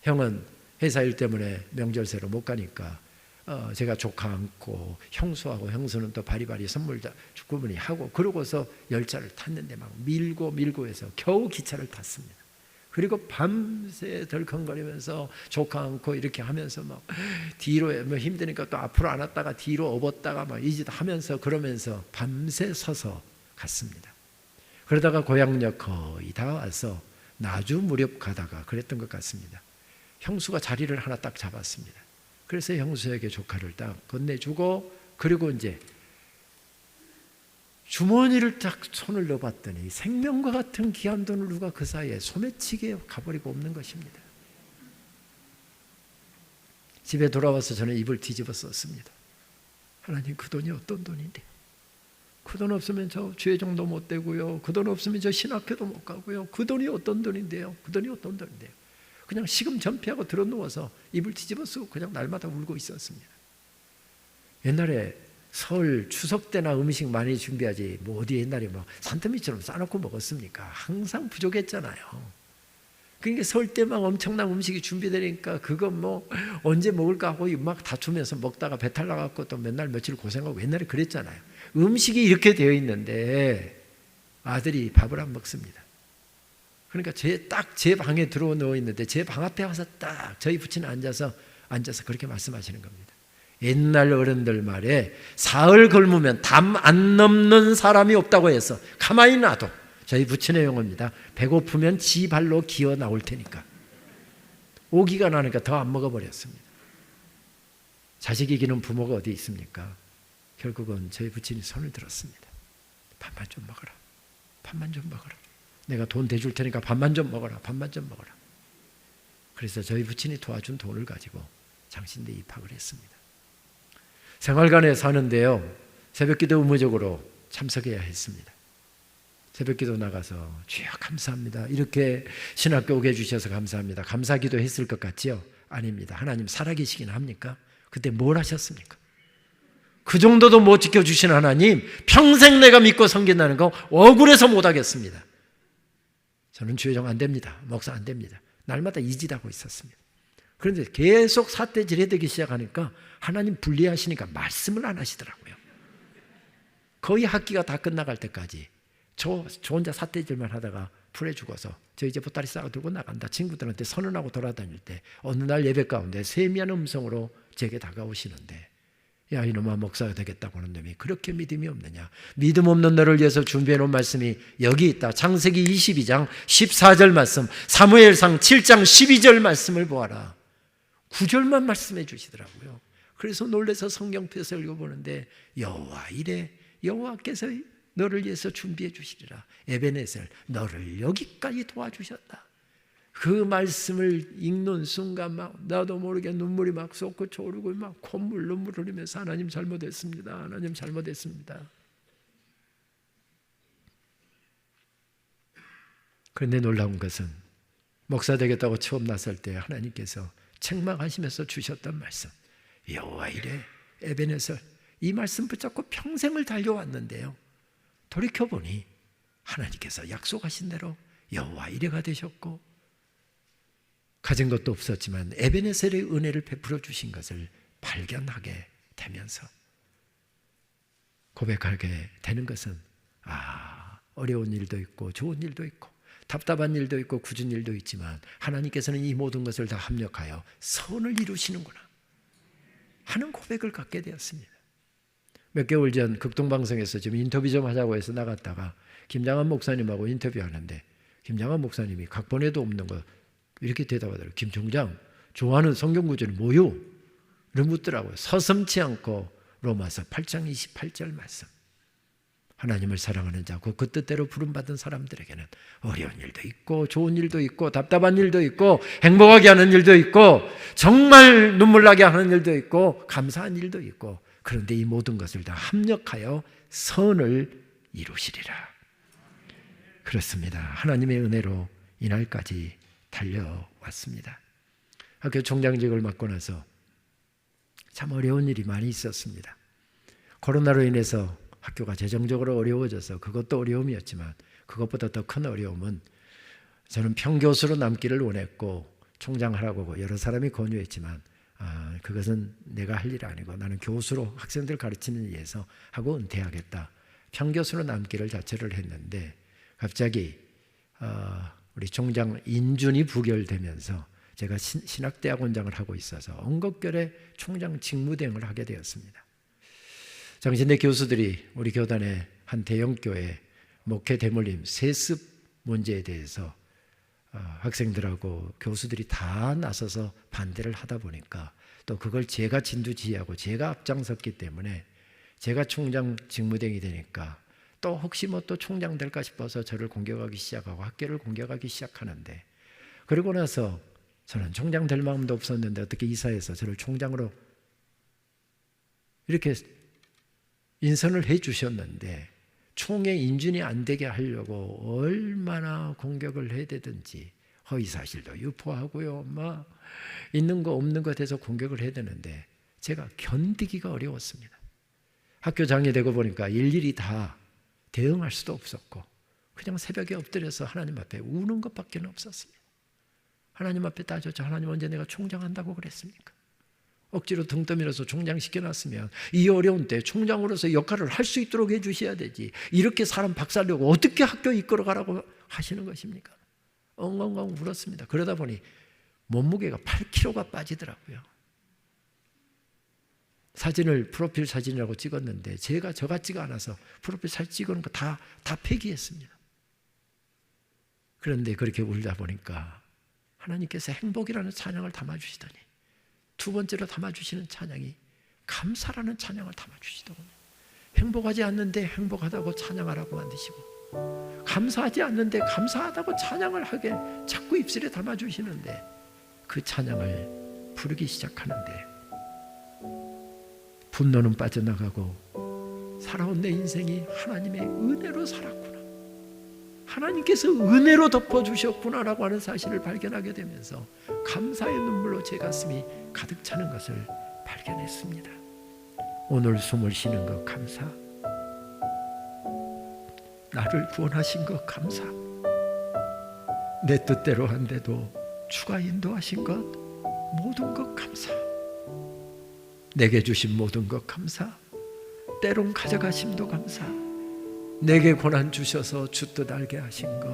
형은 회사 일 때문에 명절새로 못 가니까 제가 조카 안고 형수하고, 형수는 또 바리바리 선물 주구분이 하고, 그러고서 열차를 탔는데 막 밀고 해서 겨우 기차를 탔습니다. 그리고 밤새 덜컹거리면서 조카 안고 이렇게 하면서 막 뒤로 뭐 힘드니까 또 앞으로 안 왔다가 뒤로 업었다가 막 이 짓 하면서 그러면서 밤새 서서 갔습니다. 그러다가 고향역 거의 다 와서 나주 무렵 가다가 그랬던 것 같습니다. 형수가 자리를 하나 딱 잡았습니다. 그래서 형수에게 조카를 딱 건네주고, 그리고 이제 주머니를 딱 손을 넣어봤더니 생명과 같은 귀한 돈을 누가 그 사이에 소매치기에 가버리고 없는 것입니다. 집에 돌아와서 저는 입을 뒤집어 썼습니다. 하나님, 그 돈이 어떤 돈인데요? 그 돈 없으면 저 주의 종도 못 되고요. 그 돈 없으면 저 신학교도 못 가고요. 그 돈이 어떤 돈인데요? 그 돈이 어떤 돈인데요? 그냥 시금전폐하고 들어누워서 입을 뒤집어 쓰고 그냥 날마다 울고 있었습니다. 옛날에 설 추석 때나 음식 많이 준비하지 뭐 어디 옛날에 뭐 산더미처럼 싸놓고 먹었습니까? 항상 부족했잖아요. 그러니까 설 때 막 엄청난 음식이 준비되니까 그거 뭐 언제 먹을까 하고 막 다투면서 먹다가 배탈 나갖고 또 맨날 며칠 고생하고 옛날에 그랬잖아요. 음식이 이렇게 되어 있는데 아들이 밥을 안 먹습니다. 그러니까 딱 제 방에 들어와 누워 있는데 제 방 앞에 와서 딱 저희 부친은 앉아서 그렇게 말씀하시는 겁니다. 옛날 어른들 말에 사흘 굶으면 담 안 넘는 사람이 없다고 해서 가만히 놔도, 저희 부친의 용어입니다, 배고프면 지 발로 기어 나올 테니까. 오기가 나니까 더 안 먹어버렸습니다. 자식 이기는 부모가 어디 있습니까? 결국은 저희 부친이 손을 들었습니다. 밥만 좀 먹어라. 밥만 좀 먹어라. 내가 돈 대줄 테니까 밥만 좀 먹어라. 밥만 좀 먹어라. 그래서 저희 부친이 도와준 돈을 가지고 장신대 입학을 했습니다. 생활관에 사는데요, 새벽기도 의무적으로 참석해야 했습니다. 새벽기도 나가서 주여 감사합니다. 이렇게 신학교 오게 해주셔서 감사합니다. 감사기도 했을 것 같지요? 아닙니다. 하나님 살아계시긴 합니까? 그때 뭘 하셨습니까? 그 정도도 못 지켜주신 하나님 평생 내가 믿고 섬긴다는 거 억울해서 못하겠습니다. 저는 주여정 안 됩니다. 목사 안 됩니다. 날마다 이질하고 있었습니다. 그런데 계속 삿대질해 되기 시작하니까 하나님 분리하시니까 말씀을 안 하시더라고요. 거의 학기가 다 끝나갈 때까지 저 혼자 삿대질만 하다가 풀에 죽어서 저 이제 보따리 싸고 들고 나간다. 친구들한테 선언하고 돌아다닐 때 어느 날 예배 가운데 세미한 음성으로 제게 다가오시는데 야 이놈아 목사가 되겠다고 하는 놈이 그렇게 믿음이 없느냐. 믿음 없는 너를 위해서 준비해 놓은 말씀이 여기 있다. 창세기 22장 14절 말씀, 사무엘상 7장 12절 말씀을 보아라. 9절만 말씀해 주시더라고요. 그래서 놀라서 성경 펴서 읽어보는데 여호와 이래 여호와께서 너를 위해서 준비해 주시리라. 에베네셀 너를 여기까지 도와주셨다. 그 말씀을 읽는 순간 막 나도 모르게 눈물이 막 솟구쳐 오르고 막 눈물 흘리면서 하나님 잘못했습니다. 하나님 잘못했습니다. 그런데 놀라운 것은 목사 되겠다고 처음 나설 때 하나님께서 책망하시면서 주셨던 말씀 여호와 이래 에베네셀 이 말씀 붙잡고 평생을 달려왔는데요. 돌이켜보니 하나님께서 약속하신 대로 여호와 이래가 되셨고 가진 것도 없었지만 에베네셀의 은혜를 베풀어 주신 것을 발견하게 되면서 고백하게 되는 것은 어려운 일도 있고 좋은 일도 있고 답답한 일도 있고 굳은 일도 있지만 하나님께서는 이 모든 것을 다 합력하여 선을 이루시는구나 하는 고백을 갖게 되었습니다. 몇 개월 전 극동방송에서 지금 인터뷰 좀 하자고 해서 나갔다가 김장한 목사님하고 인터뷰하는데 김장한 목사님이 각본에도 없는 거 이렇게 대답하더라고요. 김 총장 좋아하는 성경 구절이 뭐요? 이런 묻더라고요. 서슴지 않고 로마서 8장 28절 말씀. 하나님을 사랑하는 자고 그 뜻대로 부름받은 사람들에게는 어려운 일도 있고 좋은 일도 있고 답답한 일도 있고 행복하게 하는 일도 있고 정말 눈물 나게 하는 일도 있고 감사한 일도 있고 그런데 이 모든 것을 다 합력하여 선을 이루시리라. 그렇습니다. 하나님의 은혜로 이날까지 달려왔습니다. 학교 총장직을 맡고 나서 참 어려운 일이 많이 있었습니다. 코로나로 인해서 학교가 재정적으로 어려워져서 그것도 어려움이었지만 그것보다 더 큰 어려움은 저는 평교수로 남기를 원했고 총장하라고 여러 사람이 권유했지만 그것은 내가 할 일이 아니고 나는 교수로 학생들 가르치는 일에서 하고 은퇴하겠다. 평교수로 남기를 자처를 했는데 갑자기 우리 총장 인준이 부결되면서 제가 신학대학원장을 하고 있어서 엉겁결에 총장 직무대행을 하게 되었습니다. 당시 내 교수들이 우리 교단의 한 대형교회 목회 대물림 세습 문제에 대해서 학생들하고 교수들이 다 나서서 반대를 하다 보니까 또 그걸 제가 진두지휘하고 제가 앞장섰기 때문에 제가 총장 직무대행이 되니까 또 혹시 뭐 또 총장 될까 싶어서 저를 공격하기 시작하고 학교를 공격하기 시작하는데 그러고 나서 저는 총장 될 마음도 없었는데 어떻게 이사해서 저를 총장으로 이렇게 인선을 해 주셨는데 총회 인준이 안 되게 하려고 얼마나 공격을 해야 되든지 허위사실도 유포하고요. 막 있는 거 없는 것 해서 공격을 해야 되는데 제가 견디기가 어려웠습니다. 학교 장이 되고 보니까 일일이 다 대응할 수도 없었고 그냥 새벽에 엎드려서 하나님 앞에 우는 것밖에 없었습니다. 하나님 앞에 따졌죠. 하나님 언제 내가 총장한다고 그랬습니까? 억지로 등 떠밀어서 총장 시켜놨으면 이 어려운 때 총장으로서 역할을 할 수 있도록 해주셔야 되지. 이렇게 사람 박살내고 어떻게 학교 이끌어가라고 하시는 것입니까? 엉엉엉 울었습니다. 그러다 보니 몸무게가 8kg가 빠지더라고요. 사진을 프로필 사진이라고 찍었는데 제가 저 같지가 않아서 프로필 사진 찍은 거 다 폐기했습니다. 그런데 그렇게 울다 보니까 하나님께서 행복이라는 찬양을 담아주시더니 두 번째로 담아주시는 찬양이 감사라는 찬양을 담아주시더군요. 행복하지 않는데 행복하다고 찬양하라고 만드시고 감사하지 않는데 감사하다고 찬양을 하게 자꾸 입술에 담아주시는데 그 찬양을 부르기 시작하는데 분노는 빠져나가고 살아온 내 인생이 하나님의 은혜로 살았구나. 하나님께서 은혜로 덮어주셨구나라고 하는 사실을 발견하게 되면서 감사의 눈물로 제 가슴이 가득 차는 것을 발견했습니다. 오늘 숨을 쉬는 것 감사, 나를 구원하신 것 감사, 내 뜻대로 한데도 주가 인도하신 것 모든 것 감사, 내게 주신 모든 것 감사, 때론 가져가심도 감사, 내게 고난 주셔서 주 뜻 알게 하신 것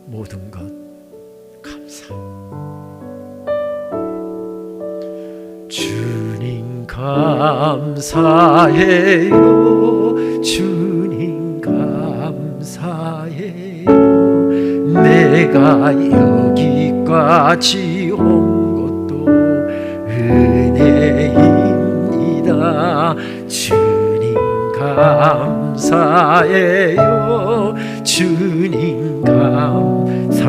모든 것 감사. 주님 감사해요, 주님 감사해요. 내가 여기까지 온 것도 은혜입니다. 주님 감사해요, 주님 감사해요.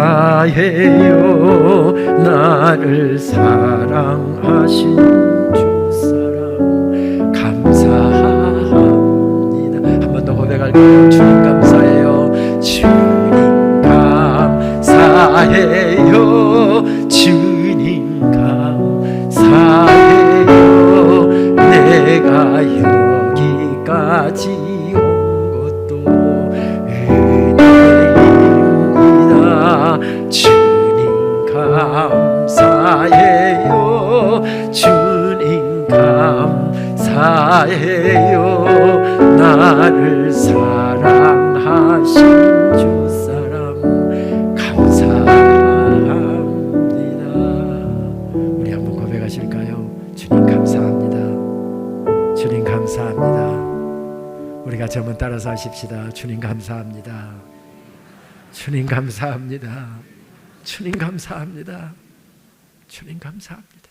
나를 사랑하신 주사랑 감사합니다. 한 번 더 고백할까요? 주님 감사해요, 주님 감사해요, 주님 감사해요. 내가 여기까지 온 것도 은혜입니다. 주님 감사해요, 주님 감사해요. 나를 사랑하신 주사랑 감사합니다. 우리 한번 고백하실까요? 주님 감사합니다, 주님 감사합니다. 우리가 저문 따라서 하십시다. 주님 감사합니다, 주님 감사합니다, 주님 감사합니다, 주님 감사합니다.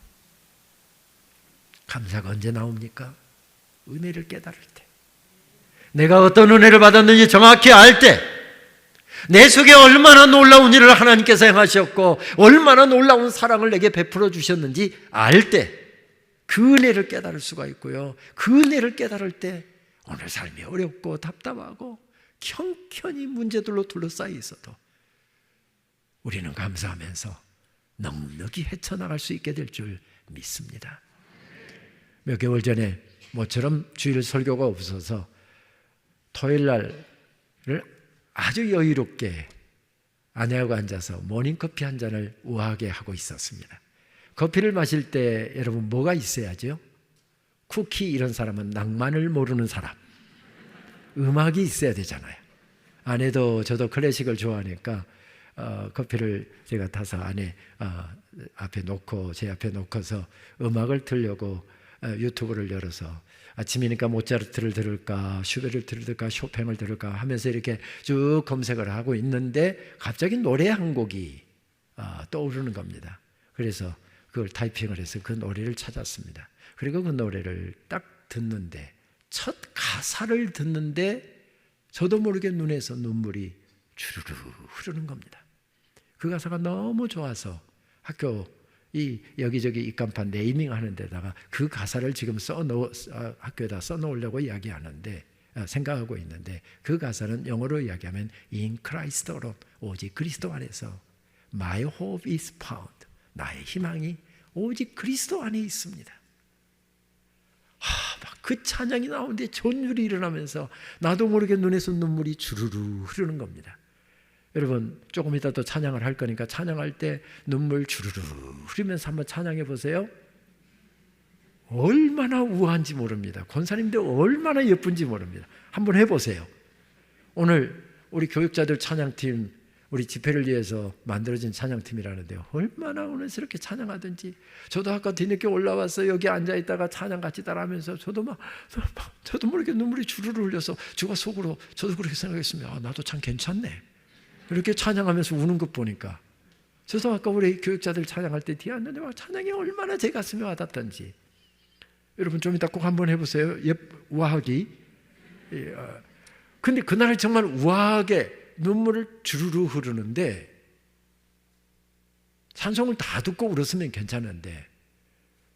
감사가 언제 나옵니까? 은혜를 깨달을 때, 내가 어떤 은혜를 받았는지 정확히 알 때, 내 속에 얼마나 놀라운 일을 하나님께서 행하셨고 얼마나 놀라운 사랑을 내게 베풀어 주셨는지 알 때 그 은혜를 깨달을 수가 있고요. 그 은혜를 깨달을 때 오늘 삶이 어렵고 답답하고 형편이 문제들로 둘러싸여 있어도 우리는 감사하면서 넉넉히 헤쳐나갈 수 있게 될 줄 믿습니다. 몇 개월 전에 모처럼 주일 설교가 없어서 토요일 날을 아주 여유롭게 아내하고 앉아서 모닝커피 한 잔을 우아하게 하고 있었습니다. 커피를 마실 때 여러분 뭐가 있어야죠? 쿠키 이런 사람은 낭만을 모르는 사람, 음악이 있어야 되잖아요. 아내도 저도 클래식을 좋아하니까 커피를 제가 타서 아내 앞에 놓고 제 앞에 놓고서 음악을 들려고 유튜브를 열어서 아침이니까 모차르트를 들을까 슈베르트를 들을까 쇼팽을 들을까 하면서 이렇게 쭉 검색을 하고 있는데 갑자기 노래 한 곡이 떠오르는 겁니다. 그래서 그걸 타이핑을 해서 그 노래를 찾았습니다. 그리고 그 노래를 딱 듣는데 첫 가사를 듣는데 저도 모르게 눈에서 눈물이 주르르 흐르는 겁니다. 그 가사가 너무 좋아서 학교 이 여기저기 입간판 네이밍 하는 데다가 그 가사를 지금 학교에다 써놓으려고 이야기하는데 생각하고 있는데 그 가사는 영어로 이야기하면 In Christ alone, 오직 그리스도 안에서 My hope is found, 나의 희망이 오직 그리스도 안에 있습니다. 막 그 찬양이 나오는데 전율이 일어나면서 나도 모르게 눈에서 눈물이 주르르 흐르는 겁니다. 여러분 조금 이따 또 찬양을 할 거니까 찬양할 때 눈물 주르르 흐르면서 한번 찬양해 보세요. 얼마나 우아한지 모릅니다. 권사님들 얼마나 예쁜지 모릅니다. 한번 해보세요. 오늘 우리 교육자들 찬양팀 우리 집회를 위해서 만들어진 찬양팀이라는데요, 얼마나 은혜스럽게 찬양하든지. 저도 아까 뒤늦게 올라와서 여기 앉아있다가 찬양 같이 따라하면서 저도 모르게 눈물이 주르르 흘려서 제가 속으로 저도 그렇게 생각했습니다. 나도 참 괜찮네 이렇게 찬양하면서 우는 것 보니까. 저도 아까 우리 교육자들 찬양할 때 뒤에 앉는데 찬양이 얼마나 제 가슴에 와닿던지. 여러분 좀 이따 꼭 한번 해보세요. 우아하기. 근데 그날 정말 우아하게 눈물을 주르르 흐르는데 찬송을 다 듣고 울었으면 괜찮은데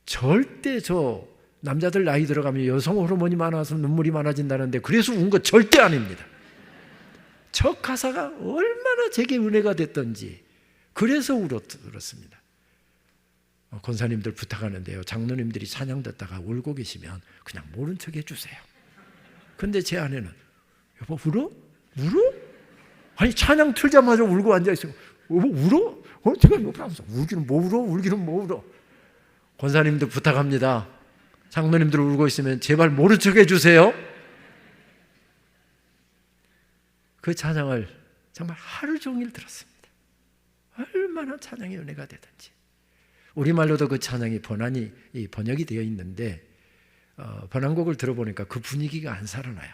절대 저 남자들 나이 들어가면 여성 호르몬이 많아서 눈물이 많아진다는데 그래서 운 거 절대 아닙니다. 저 가사가 얼마나 제게 은혜가 됐던지 그래서 울었습니다. 권사님들 부탁하는데요, 장로님들이 찬양 듣다가 울고 계시면 그냥 모른 척 해주세요. 근데 제 아내는 여보 울어? 울어? 아니 찬양 틀자마자 울고 앉아있어요. 여보 울어? 제가 옆에 하면서 울기는 뭐 울어? 울기는 뭐 울어? 권사님들 부탁합니다. 장로님들 울고 있으면 제발 모른 척 해주세요. 그 찬양을 정말 하루 종일 들었습니다. 얼마나 찬양의 은혜가 되든지. 우리말로도 그 찬양이 번역이 되어 있는데 번안곡을 들어보니까 그 분위기가 안 살아나요.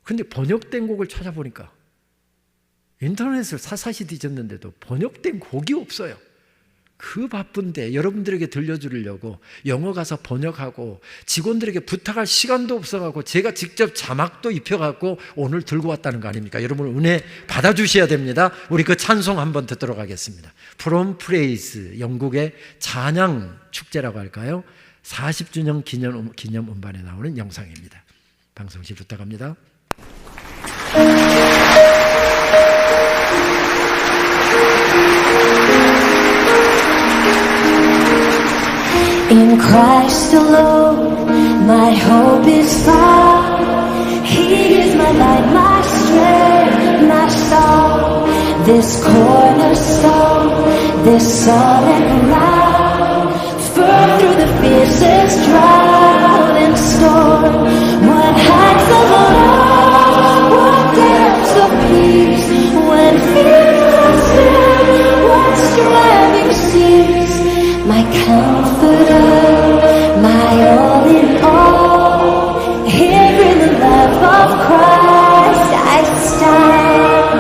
근데 번역된 곡을 찾아보니까 인터넷을 샅샅이 뒤졌는데도 번역된 곡이 없어요. 그 바쁜데 여러분들에게 들려주려고 영어 가사 번역하고 직원들에게 부탁할 시간도 없어가고 제가 직접 자막도 입혀갖고 오늘 들고 왔다는 거 아닙니까? 여러분 은혜 받아주셔야 됩니다. 우리 그 찬송 한번 듣도록 하겠습니다. From Praise, 영국의 찬양 축제라고 할까요? 40주년 기념 음반에 나오는 영상입니다. 방송실 부탁합니다. In Christ alone, my hope is found. He is my light, my strength, my song. This cornerstone, this solid ground. Firm through the fiercest drought and storm. What heights of love, what depths of peace. When fear is still, what striving cease. My comforter, my all in all. Here in the love of Christ I stand.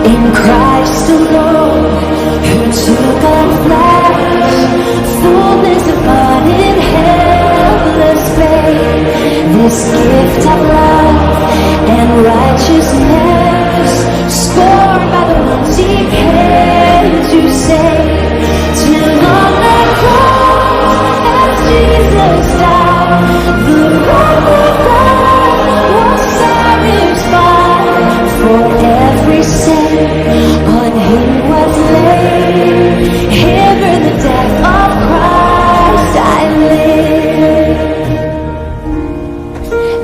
In Christ alone, who took on flesh, fullness of God in helpless faith. This gift of love and righteousness, scorned by the ones He came to save. Till on that cross, as Jesus died, the wrath of God was satisfied. For every sin on Him was laid. Here in the death of Christ I live.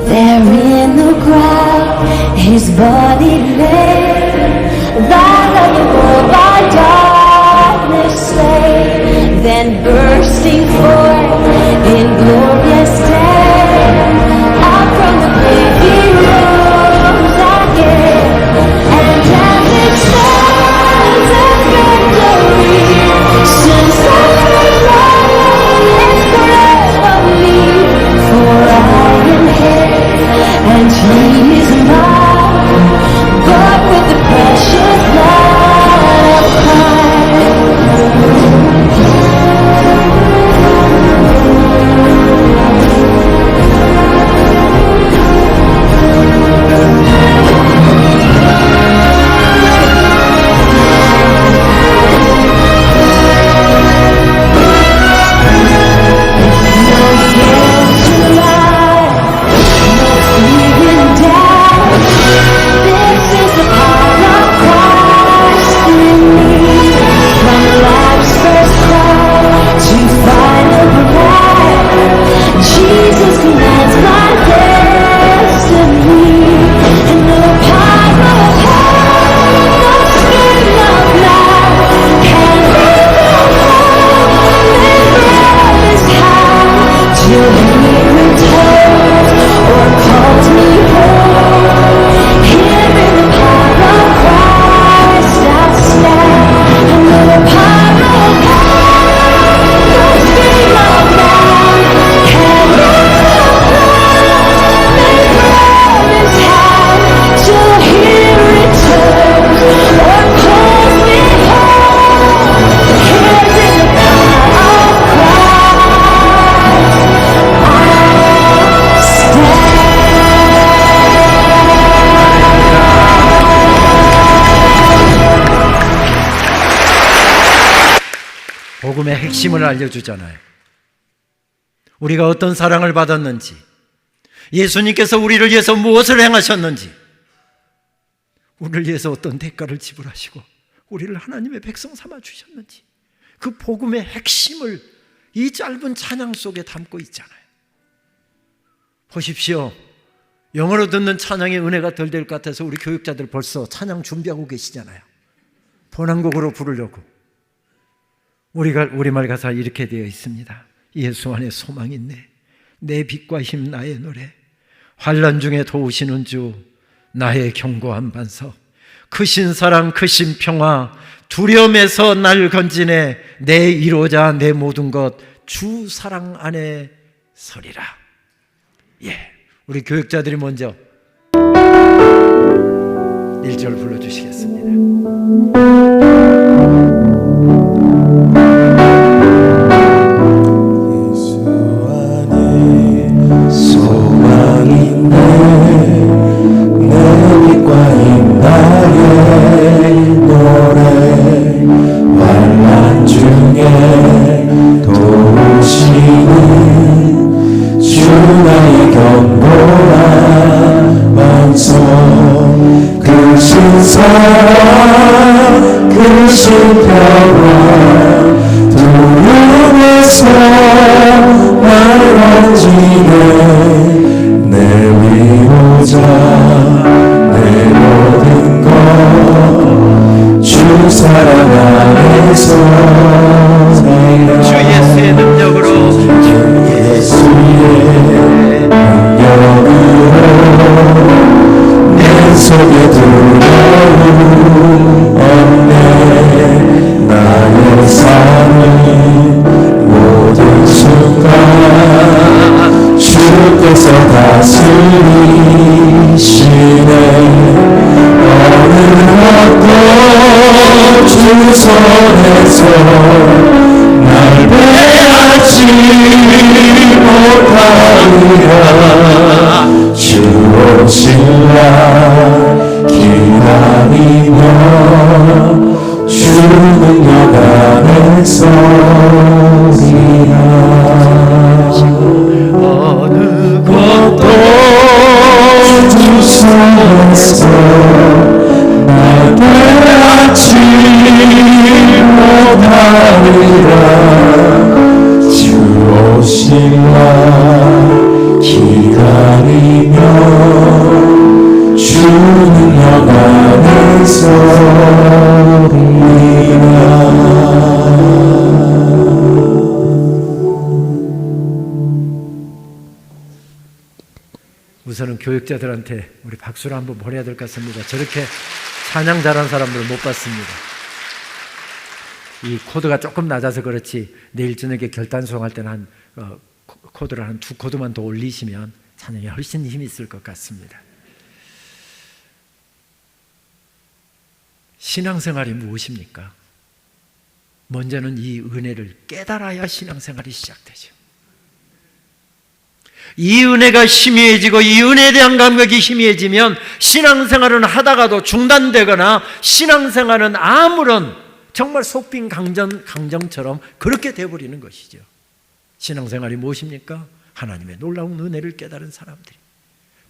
There in the ground His body lay, valuable by darkness slain. Then bursting forth in glorious day, out from the grave He rose again. And as it stands in victory, since every life is forever me. For I am His and He is mine, bought with the precious blood of Christ. 복음의 핵심을 알려주잖아요. 우리가 어떤 사랑을 받았는지, 예수님께서 우리를 위해서 무엇을 행하셨는지, 우리를 위해서 어떤 대가를 지불하시고 우리를 하나님의 백성 삼아 주셨는지, 그 복음의 핵심을 이 짧은 찬양 속에 담고 있잖아요. 보십시오. 영어로 듣는 찬양의 은혜가 덜 될 것 같아서 우리 교육자들 벌써 찬양 준비하고 계시잖아요. 번안곡으로 부르려고. 우리말 가사 이렇게 되어 있습니다. 예수 안에 소망이 있네. 내 빛과 힘 나의 노래. 환난 중에 도우시는 주 나의 견고한 반석. 크신 사랑 크신 평화 두려움에서 날 건지네. 내 이로자 내 모든 것 주 사랑 안에 서리라. 예, 우리 교육자들이 먼저 1절 불러주시겠습니다. 사랑 크신 평화 두려움에서 날 건지네. 내 위로자 내 모든 것 주 사랑 안에서 주 예수의 능력으로 주 예수의 능력으로 내 속에 두려움 없네. 나의 삶의 모든 순간 주께서 다스리시네. 어느 것도 주 손에서 날 빼앗지 못하리라. 주 오실라 기다리며 주 능력 안에서리라. 어느 것도 주 손에서 날 빼앗지 못하리라. 주 오실라 기다리며 주 능력 안에서리라. 우선은 교육자들한테 우리 박수를 한번 보내야 될 것 같습니다. 저렇게 찬양 잘하는 사람들을 못 봤습니다. 이 코드가 조금 낮아서 그렇지 내일 저녁에 결단송할 때는 코드를 한 2코드만 더 올리시면 찬양에 훨씬 힘이 있을 것 같습니다. 신앙생활이 무엇입니까? 먼저는 이 은혜를 깨달아야 신앙생활이 시작되죠. 이 은혜가 희미해지고 이 은혜에 대한 감각이 희미해지면 신앙생활은 하다가도 중단되거나 신앙생활은 아무런 정말 속빈 강정처럼 그렇게 되어버리는 것이죠. 신앙생활이 무엇입니까? 하나님의 놀라운 은혜를 깨달은 사람들이,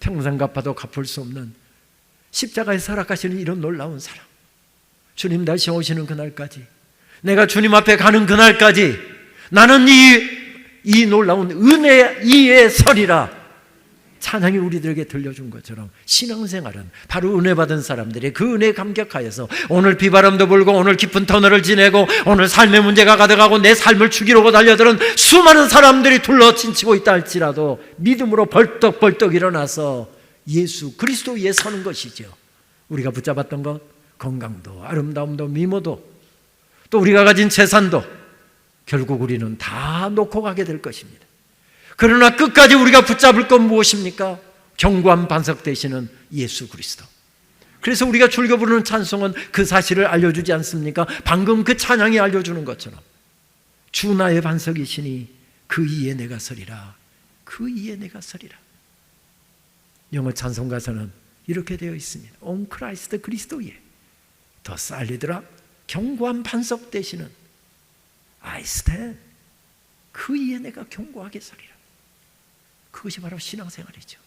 평생 갚아도 갚을 수 없는 십자가에 살아가시는 이런 놀라운 사람, 주님 다시 오시는 그날까지, 내가 주님 앞에 가는 그날까지 나는 이 놀라운 은혜 위에 서리라. 찬양이 우리들에게 들려준 것처럼 신앙생활은 바로 은혜 받은 사람들이 그 은혜에 감격하여서 오늘 비바람도 불고 오늘 깊은 터널을 지내고 오늘 삶의 문제가 가득하고 내 삶을 죽이려고 달려드는 수많은 사람들이 둘러친치고 있다 할지라도 믿음으로 벌떡벌떡 일어나서 예수 그리스도 위에 서는 것이죠. 우리가 붙잡았던 것, 건강도 아름다움도 미모도 또 우리가 가진 재산도 결국 우리는 다 놓고 가게 될 것입니다. 그러나 끝까지 우리가 붙잡을 건 무엇입니까? 견고한 반석 되시는 예수 그리스도. 그래서 우리가 즐겨 부르는 찬송은 그 사실을 알려주지 않습니까? 방금 그 찬양이 알려주는 것처럼 주 나의 반석이시니 그 위에 내가 서리라. 그 위에 내가 서리라. 영어 찬송 가사는 이렇게 되어 있습니다. On Christ 그리스도 위에 더 살리더라. 견고한 반석 되시는 I stand. 그 위에 내가 견고하게 서리라. 그것이 바로 신앙생활이죠.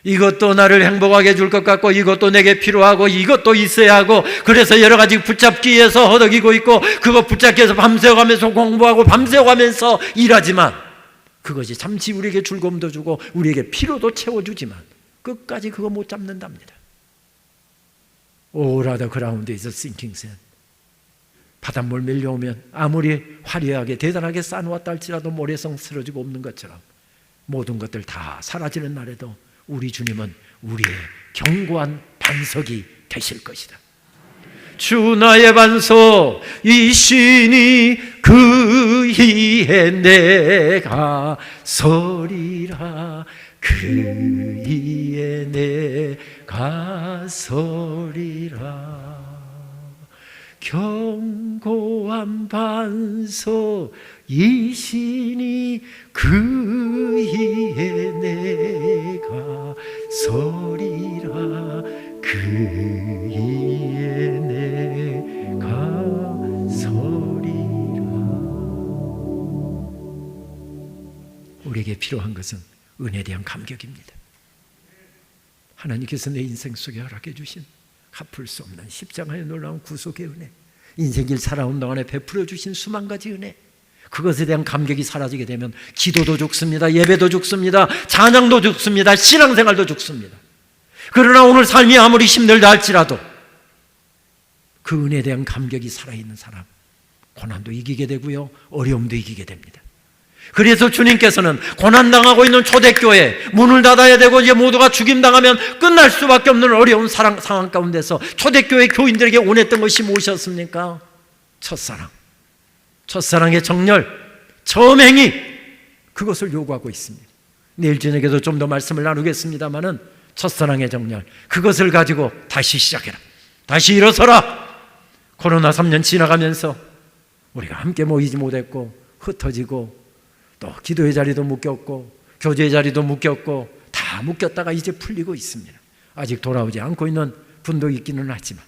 이것도 나를 행복하게 해줄 것 같고, 이것도 내게 필요하고, 이것도 있어야 하고, 그래서 여러 가지 붙잡기 위해서 허덕이고 있고, 그거 붙잡기 위해서 밤새워가면서 공부하고 밤새워가면서 일하지만, 그것이 잠시 우리에게 즐거움도 주고 우리에게 피로도 채워주지만 끝까지 그거 못 잡는답니다. All other ground is sinking sand. 바닷물 밀려오면 아무리 화려하게 대단하게 쌓아놓았다 할지라도 모래성 쓰러지고 없는 것처럼 모든 것들 다 사라지는 날에도 우리 주님은 우리의 견고한 반석이 되실 것이다. 주 나의 반석이시니 그 위에 내가 서리라. 그 위에 내가 서리라. 견고한 반석이시니 그 위에 내가 서리라. 그 위에 내가 서리라. 우리에게 필요한 것은 은혜에 대한 감격입니다. 하나님께서 내 인생 속에 허락해 주신 갚을 수 없는 십자가의 놀라운 구속의 은혜, 인생길 살아온 동안에 베풀어 주신 수만 가지 은혜, 그것에 대한 감격이 사라지게 되면 기도도 죽습니다. 예배도 죽습니다. 찬양도 죽습니다. 신앙생활도 죽습니다. 그러나 오늘 삶이 아무리 힘들다 할지라도 그 은혜에 대한 감격이 살아있는 사람, 고난도 이기게 되고요, 어려움도 이기게 됩니다. 그래서 주님께서는 고난당하고 있는 초대교회 문을 닫아야 되고 이제 모두가 죽임당하면 끝날 수밖에 없는 어려운 상황 가운데서 초대교회 교인들에게 원했던 것이 무엇이었습니까? 첫사랑, 첫사랑의 정렬, 처음 행위, 그것을 요구하고 있습니다. 내일 저녁에도 좀 더 말씀을 나누겠습니다마는 첫사랑의 정렬, 그것을 가지고 다시 시작해라, 다시 일어서라. 코로나 3년 지나가면서 우리가 함께 모이지 못했고 흩어지고 또 기도의 자리도 묶였고 교제의 자리도 묶였고 다 묶였다가 이제 풀리고 있습니다. 아직 돌아오지 않고 있는 분도 있기는 하지만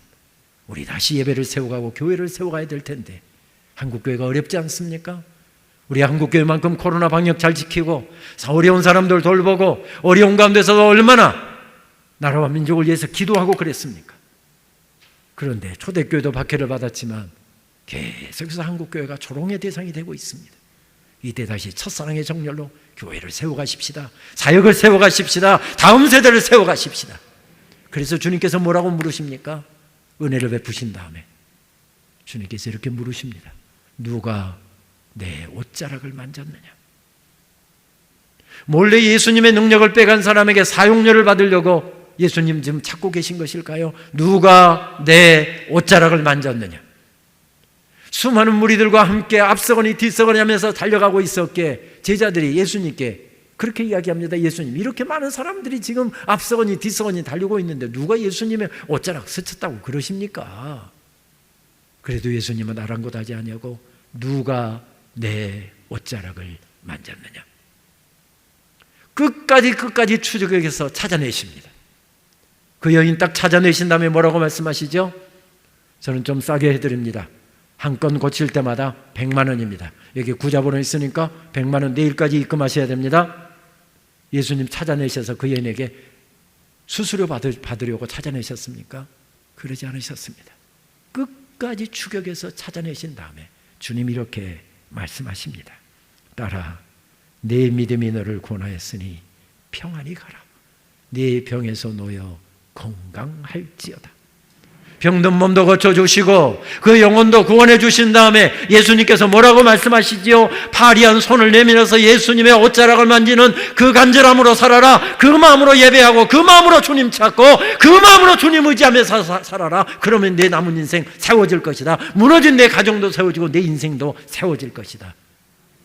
우리 다시 예배를 세워가고 교회를 세워가야 될 텐데 한국교회가 어렵지 않습니까? 우리 한국교회만큼 코로나 방역 잘 지키고 어려운 사람들 돌보고 어려운 가운데서도 얼마나 나라와 민족을 위해서 기도하고 그랬습니까? 그런데 초대교회도 박해를 받았지만 계속해서 한국교회가 조롱의 대상이 되고 있습니다. 이때 다시 첫사랑의 정렬로 교회를 세워가십시다. 사역을 세워가십시다. 다음 세대를 세워가십시다. 그래서 주님께서 뭐라고 물으십니까? 은혜를 베푸신 다음에 주님께서 이렇게 물으십니다. 누가 내 옷자락을 만졌느냐? 몰래 예수님의 능력을 빼간 사람에게 사용료를 받으려고 예수님 지금 찾고 계신 것일까요? 누가 내 옷자락을 만졌느냐? 수많은 무리들과 함께 앞서거니 뒤서거니 하면서 달려가고 있었기에 제자들이 예수님께 그렇게 이야기합니다. 예수님, 이렇게 많은 사람들이 지금 앞서거니 뒤서거니 달리고 있는데 누가 예수님의 옷자락 스쳤다고 그러십니까? 그래도 예수님은 아랑곳하지 아니하고 누가 내 옷자락을 만졌느냐? 끝까지 추적해서 찾아내십니다. 그 여인 딱 찾아내신 다음에 뭐라고 말씀하시죠? 저는 좀 싸게 해드립니다. 한 건 고칠 때마다 100만 원입니다. 여기 구자본에 있으니까 100만 원 내일까지 입금하셔야 됩니다. 예수님 찾아내셔서 그 여인에게 수수료 받으려고 찾아내셨습니까? 그러지 않으셨습니다. 끝까지 추격해서 찾아내신 다음에 주님이 이렇게 말씀하십니다. 딸아, 내 믿음이 너를 구원하였으니 평안히 가라. 네 병에서 놓여 건강할지어다. 병든 몸도 고쳐주시고 그 영혼도 구원해 주신 다음에 예수님께서 뭐라고 말씀하시지요? 파리한 손을 내밀어서 예수님의 옷자락을 만지는 그 간절함으로 살아라. 그 마음으로 예배하고 그 마음으로 주님 찾고 그 마음으로 주님 의지하면서 살아라. 그러면 내 남은 인생 세워질 것이다. 무너진 내 가정도 세워지고 내 인생도 세워질 것이다.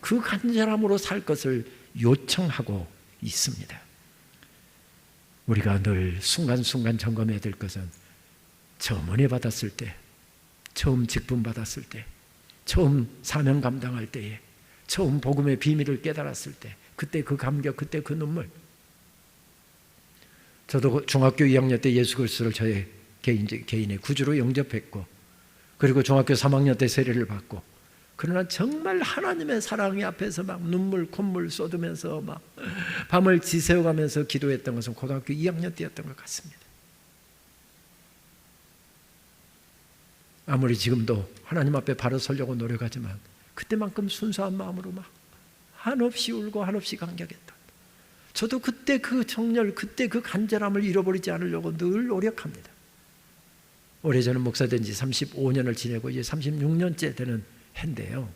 그 간절함으로 살 것을 요청하고 있습니다. 우리가 늘 순간순간 점검해야 될 것은 처음 은혜 받았을 때, 처음 직분 받았을 때, 처음 사명 감당할 때에, 처음 복음의 비밀을 깨달았을 때, 그때 그 감격, 그때 그 눈물. 저도 중학교 2학년 때 예수 그리스도를 저의 개인의 구주로 영접했고, 그리고 중학교 3학년 때 세례를 받고, 그러나 정말 하나님의 사랑이 앞에서 막 눈물 콧물 쏟으면서 막 밤을 지새워가면서 기도했던 것은 고등학교 2학년 때였던 것 같습니다. 아무리 지금도 하나님 앞에 바로 서려고 노력하지만 그때만큼 순수한 마음으로 막 한없이 울고 한없이 감격했다. 저도 그때 그 정열, 그때 그 간절함을 잃어버리지 않으려고 늘 노력합니다. 올해 저는 목사된 지 35년을 지내고 이제 36년째 되는 해인데요.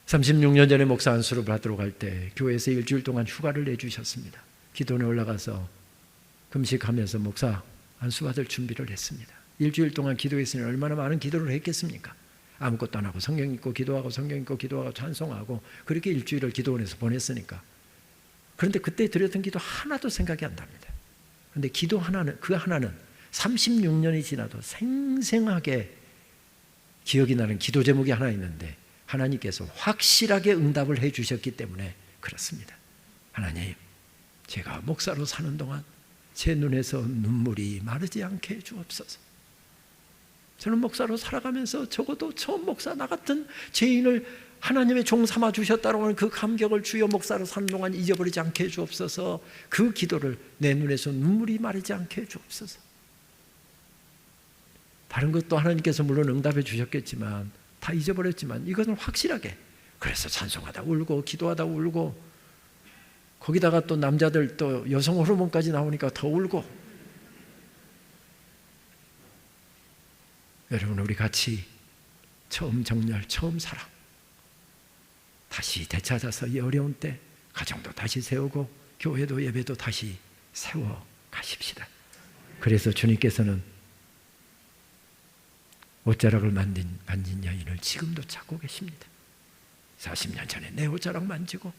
36년 전에 목사 안수를 받으러 갈 때 교회에서 일주일 동안 휴가를 내주셨습니다. 기도원에 올라가서 금식하면서 목사 안수 받을 준비를 했습니다. 일주일 동안 기도했으니 얼마나 많은 기도를 했겠습니까? 아무것도 안 하고 성경 읽고 기도하고 성경 읽고 기도하고 찬송하고 그렇게 일주일을 기도원에서 보냈으니까. 그런데 그때 드렸던 기도 하나도 생각이 안 납니다. 그런데 기도 하나는, 그 하나는 36년이 지나도 생생하게 기억이 나는 기도 제목이 하나 있는데 하나님께서 확실하게 응답을 해 주셨기 때문에 그렇습니다. 하나님, 제가 목사로 사는 동안 제 눈에서 눈물이 마르지 않게 해 주옵소서. 저는 목사로 살아가면서 적어도 처음 목사 나 같은 죄인을 하나님의 종 삼아 주셨다는 하는 그 감격을 주여 목사로 사는 동안 잊어버리지 않게 해 주옵소서. 그 기도를 내 눈에서 눈물이 마르지 않게 해 주옵소서. 다른 것도 하나님께서 물론 응답해 주셨겠지만 다 잊어버렸지만 이것은 확실하게, 그래서 찬송하다 울고 기도하다 울고 거기다가 또 남자들 또 여성 호르몬까지 나오니까 더 울고. 여러분, 우리 같이 처음 정열, 처음 사랑 다시 되찾아서 이 어려운 때 가정도 다시 세우고 교회도 예배도 다시 세워 가십시다. 그래서 주님께서는 옷자락을 만진 여인을 지금도 찾고 계십니다. 40년 전에 내 옷자락 만지고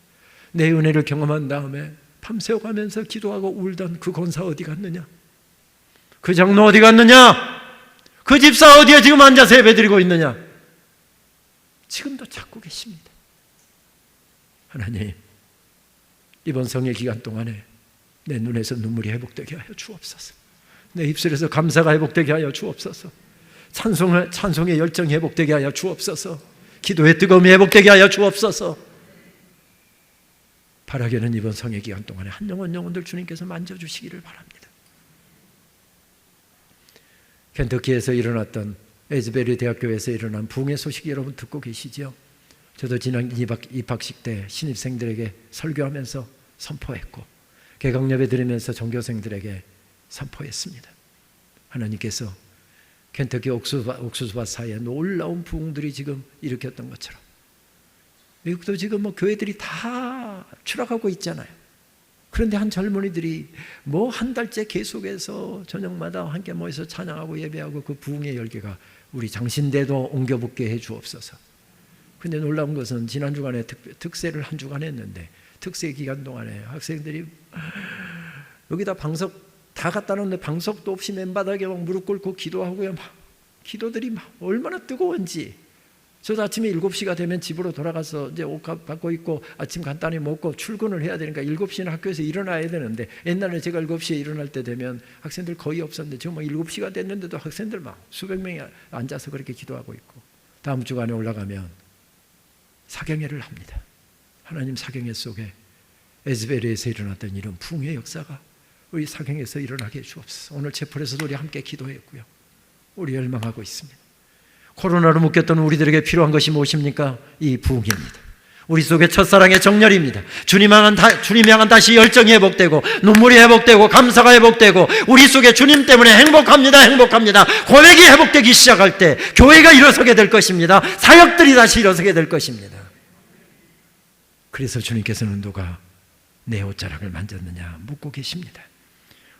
내 은혜를 경험한 다음에 밤새워가면서 기도하고 울던 그 권사 어디 갔느냐? 그 장로 어디 갔느냐? 그 집사 어디에 지금 앉아서 예배드리고 있느냐? 지금도 찾고 계십니다. 하나님, 이번 성의 기간 동안에 내 눈에서 눈물이 회복되게 하여 주옵소서. 내 입술에서 감사가 회복되게 하여 주옵소서. 찬송의 열정이 회복되게 하여 주옵소서. 기도의 뜨거움이 회복되게 하여 주옵소서. 바라기는 이번 성의 기간 동안에 한 영혼들 주님께서 만져주시기를 바랍니다. 켄터키에서 일어났던 에즈베리 대학교에서 일어난 부흥의 소식 여러분 듣고 계시죠? 저도 지난 입학식 때 신입생들에게 설교하면서 선포했고 개강예배 드리면서 전교생들에게 선포했습니다. 하나님께서 켄터키 옥수수밭 사이에 놀라운 부흥들이 지금 일으켰던 것처럼 미국도 지금 교회들이 다 추락하고 있잖아요. 그런데 한 젊은이들이 한 달째 계속해서 저녁마다 함께 모여서 찬양하고 예배하고 그 부흥의 열기가 우리 장신대도 옮겨붙게 해 주옵소서. 근데 놀라운 것은 지난 주간에 특세를 한 주간 했는데 특세 기간 동안에 학생들이 여기다 방석 다 갖다 놓는데 방석도 없이 맨바닥에 막 무릎 꿇고 기도하고요. 기도들이 얼마나 뜨거운지. 저도 아침에 7시가 되면 집으로 돌아가서 이제 옷 바꿔 입고 아침 간단히 먹고 출근을 해야 되니까 7시는 학교에서 일어나야 되는데 옛날에 제가 7시에 일어날 때 되면 학생들 거의 없었는데 지금 7시가 됐는데도 학생들 수백 명이 앉아서 그렇게 기도하고 있고 다음 주간에 올라가면 사경회를 합니다. 하나님 사경회 속에 에즈베리에서 일어났던 이런 부흥의 역사가 우리 사경에서 일어나게 해 주옵소서. 오늘 채플에서도 우리 함께 기도했고요. 우리 열망하고 있습니다. 코로나로 묶였던 우리들에게 필요한 것이 무엇입니까? 이 부흥입니다. 우리 속에 첫사랑의 정열입니다. 주님 향한 다시 열정이 회복되고 눈물이 회복되고 감사가 회복되고 우리 속에 주님 때문에 행복합니다. 고백이 회복되기 시작할 때 교회가 일어서게 될 것입니다. 사역들이 다시 일어서게 될 것입니다. 그래서 주님께서는 누가 내 옷자락을 만졌느냐 묻고 계십니다.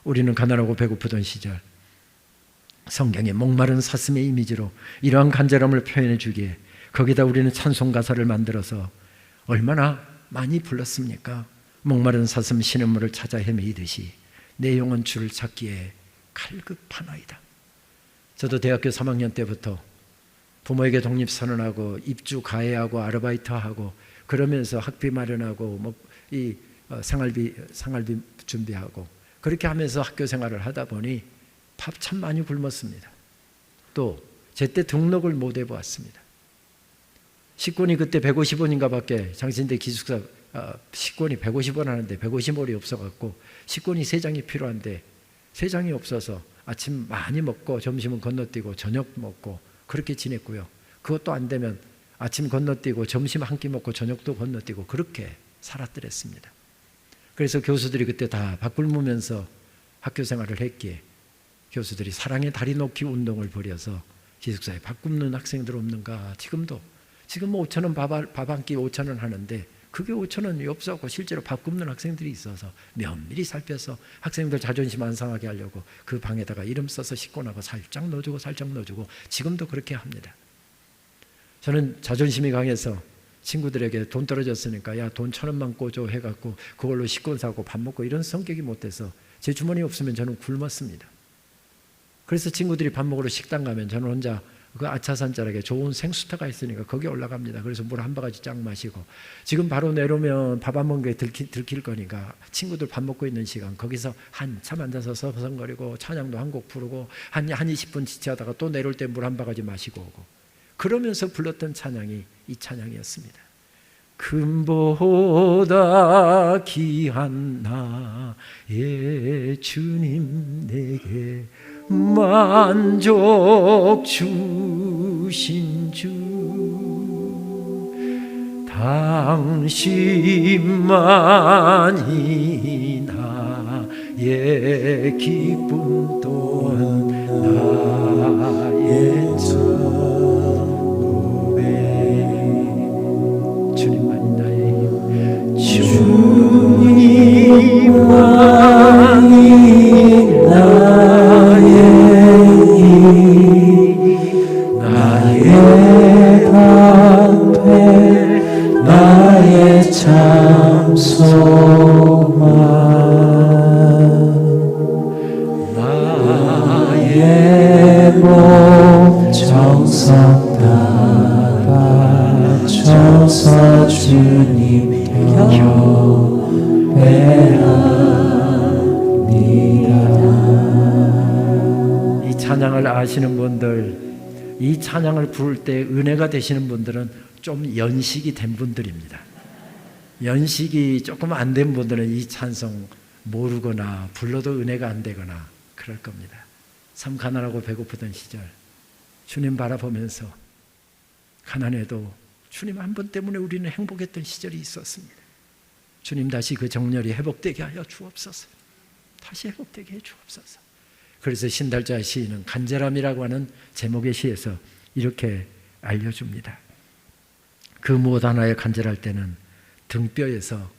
우리는 가난하고 배고프던 시절 성경의 목마른 사슴의 이미지로 이러한 간절함을 표현해 주기에 거기다 우리는 찬송 가사를 만들어서 얼마나 많이 불렀습니까? 목마른 사슴 시냇물을 찾아 헤매이듯이 내 영혼 주를 찾기에 갈급하나이다. 저도 대학교 3학년 때부터 부모에게 독립선언하고 입주 가해하고 아르바이트하고 그러면서 학비 마련하고 생활비 준비하고 그렇게 하면서 학교 생활을 하다 보니 밥 참 많이 굶었습니다. 또 제때 등록을 못 해보았습니다. 식권이 그때 150원인가 밖에 장신대 기숙사 식권이 150원 하는데 150원이 없어갖고 식권이 3장이 필요한데 3장이 없어서 아침 많이 먹고 점심은 건너뛰고 저녁 먹고 그렇게 지냈고요. 그것도 안 되면 아침 건너뛰고 점심 한 끼 먹고 저녁도 건너뛰고 그렇게 살았더랬습니다. 그래서 교수들이 그때 다 밥 굶으면서 학교 생활을 했기에 교수들이 사랑의 다리 놓기 운동을 벌여서 기숙사에 밥 굶는 학생들 없는가. 지금 5,000원 밥 한 끼 5,000원 하는데 그게 5,000원이 없었고 실제로 밥 굶는 학생들이 있어서 면밀히 살펴서 학생들 자존심 안 상하게 하려고 그 방에다가 이름 써서 식권하고 살짝 넣어주고 지금도 그렇게 합니다. 저는 자존심이 강해서 친구들에게 돈 떨어졌으니까 야 돈 1,000원만 꿔줘 해갖고 그걸로 식권 사고 밥 먹고 이런 성격이 못돼서 제 주머니 없으면 저는 굶었습니다. 그래서 친구들이 밥 먹으러 식당 가면 저는 혼자 그 아차산자락에 좋은 생수타가 있으니까 거기 올라갑니다. 그래서 물 한 바가지 쫙 마시고 지금 바로 내려오면 밥 안 먹은 게 들킬 거니까 친구들 밥 먹고 있는 시간 거기서 한참 앉아서 서성거리고 찬양도 한 곡 부르고 한 20분 지체하다가 또 내려올 때 물 한 바가지 마시고 오고 그러면서 불렀던 찬양이 이 찬양이었습니다. 금보다 귀한 나의 주님 내게 만족 주신 주 당신만이 나의 기쁨 또한 나의 전고백 주님만이 나의 주님만이 나의 방패 나의 참 소망 나의 몸 정성 다 바쳐서 주님 경배합니다. 이 찬양을 아시는 분들, 이 찬양을 부를 때 은혜가 되시는 분들은 좀 연식이 된 분들입니다. 연식이 조금 안 된 분들은 이 찬송 모르거나 불러도 은혜가 안 되거나 그럴 겁니다. 참 가난하고 배고프던 시절 주님 바라보면서 가난해도 주님 한 분 때문에 우리는 행복했던 시절이 있었습니다. 주님 다시 그 정렬이 회복되게 하여 주옵소서. 다시 회복되게 해 주옵소서. 그래서 신달자 시인은 간절함이라고 하는 제목의 시에서 이렇게 알려줍니다. 그 무엇 하나에 간절할 때는 등뼈에서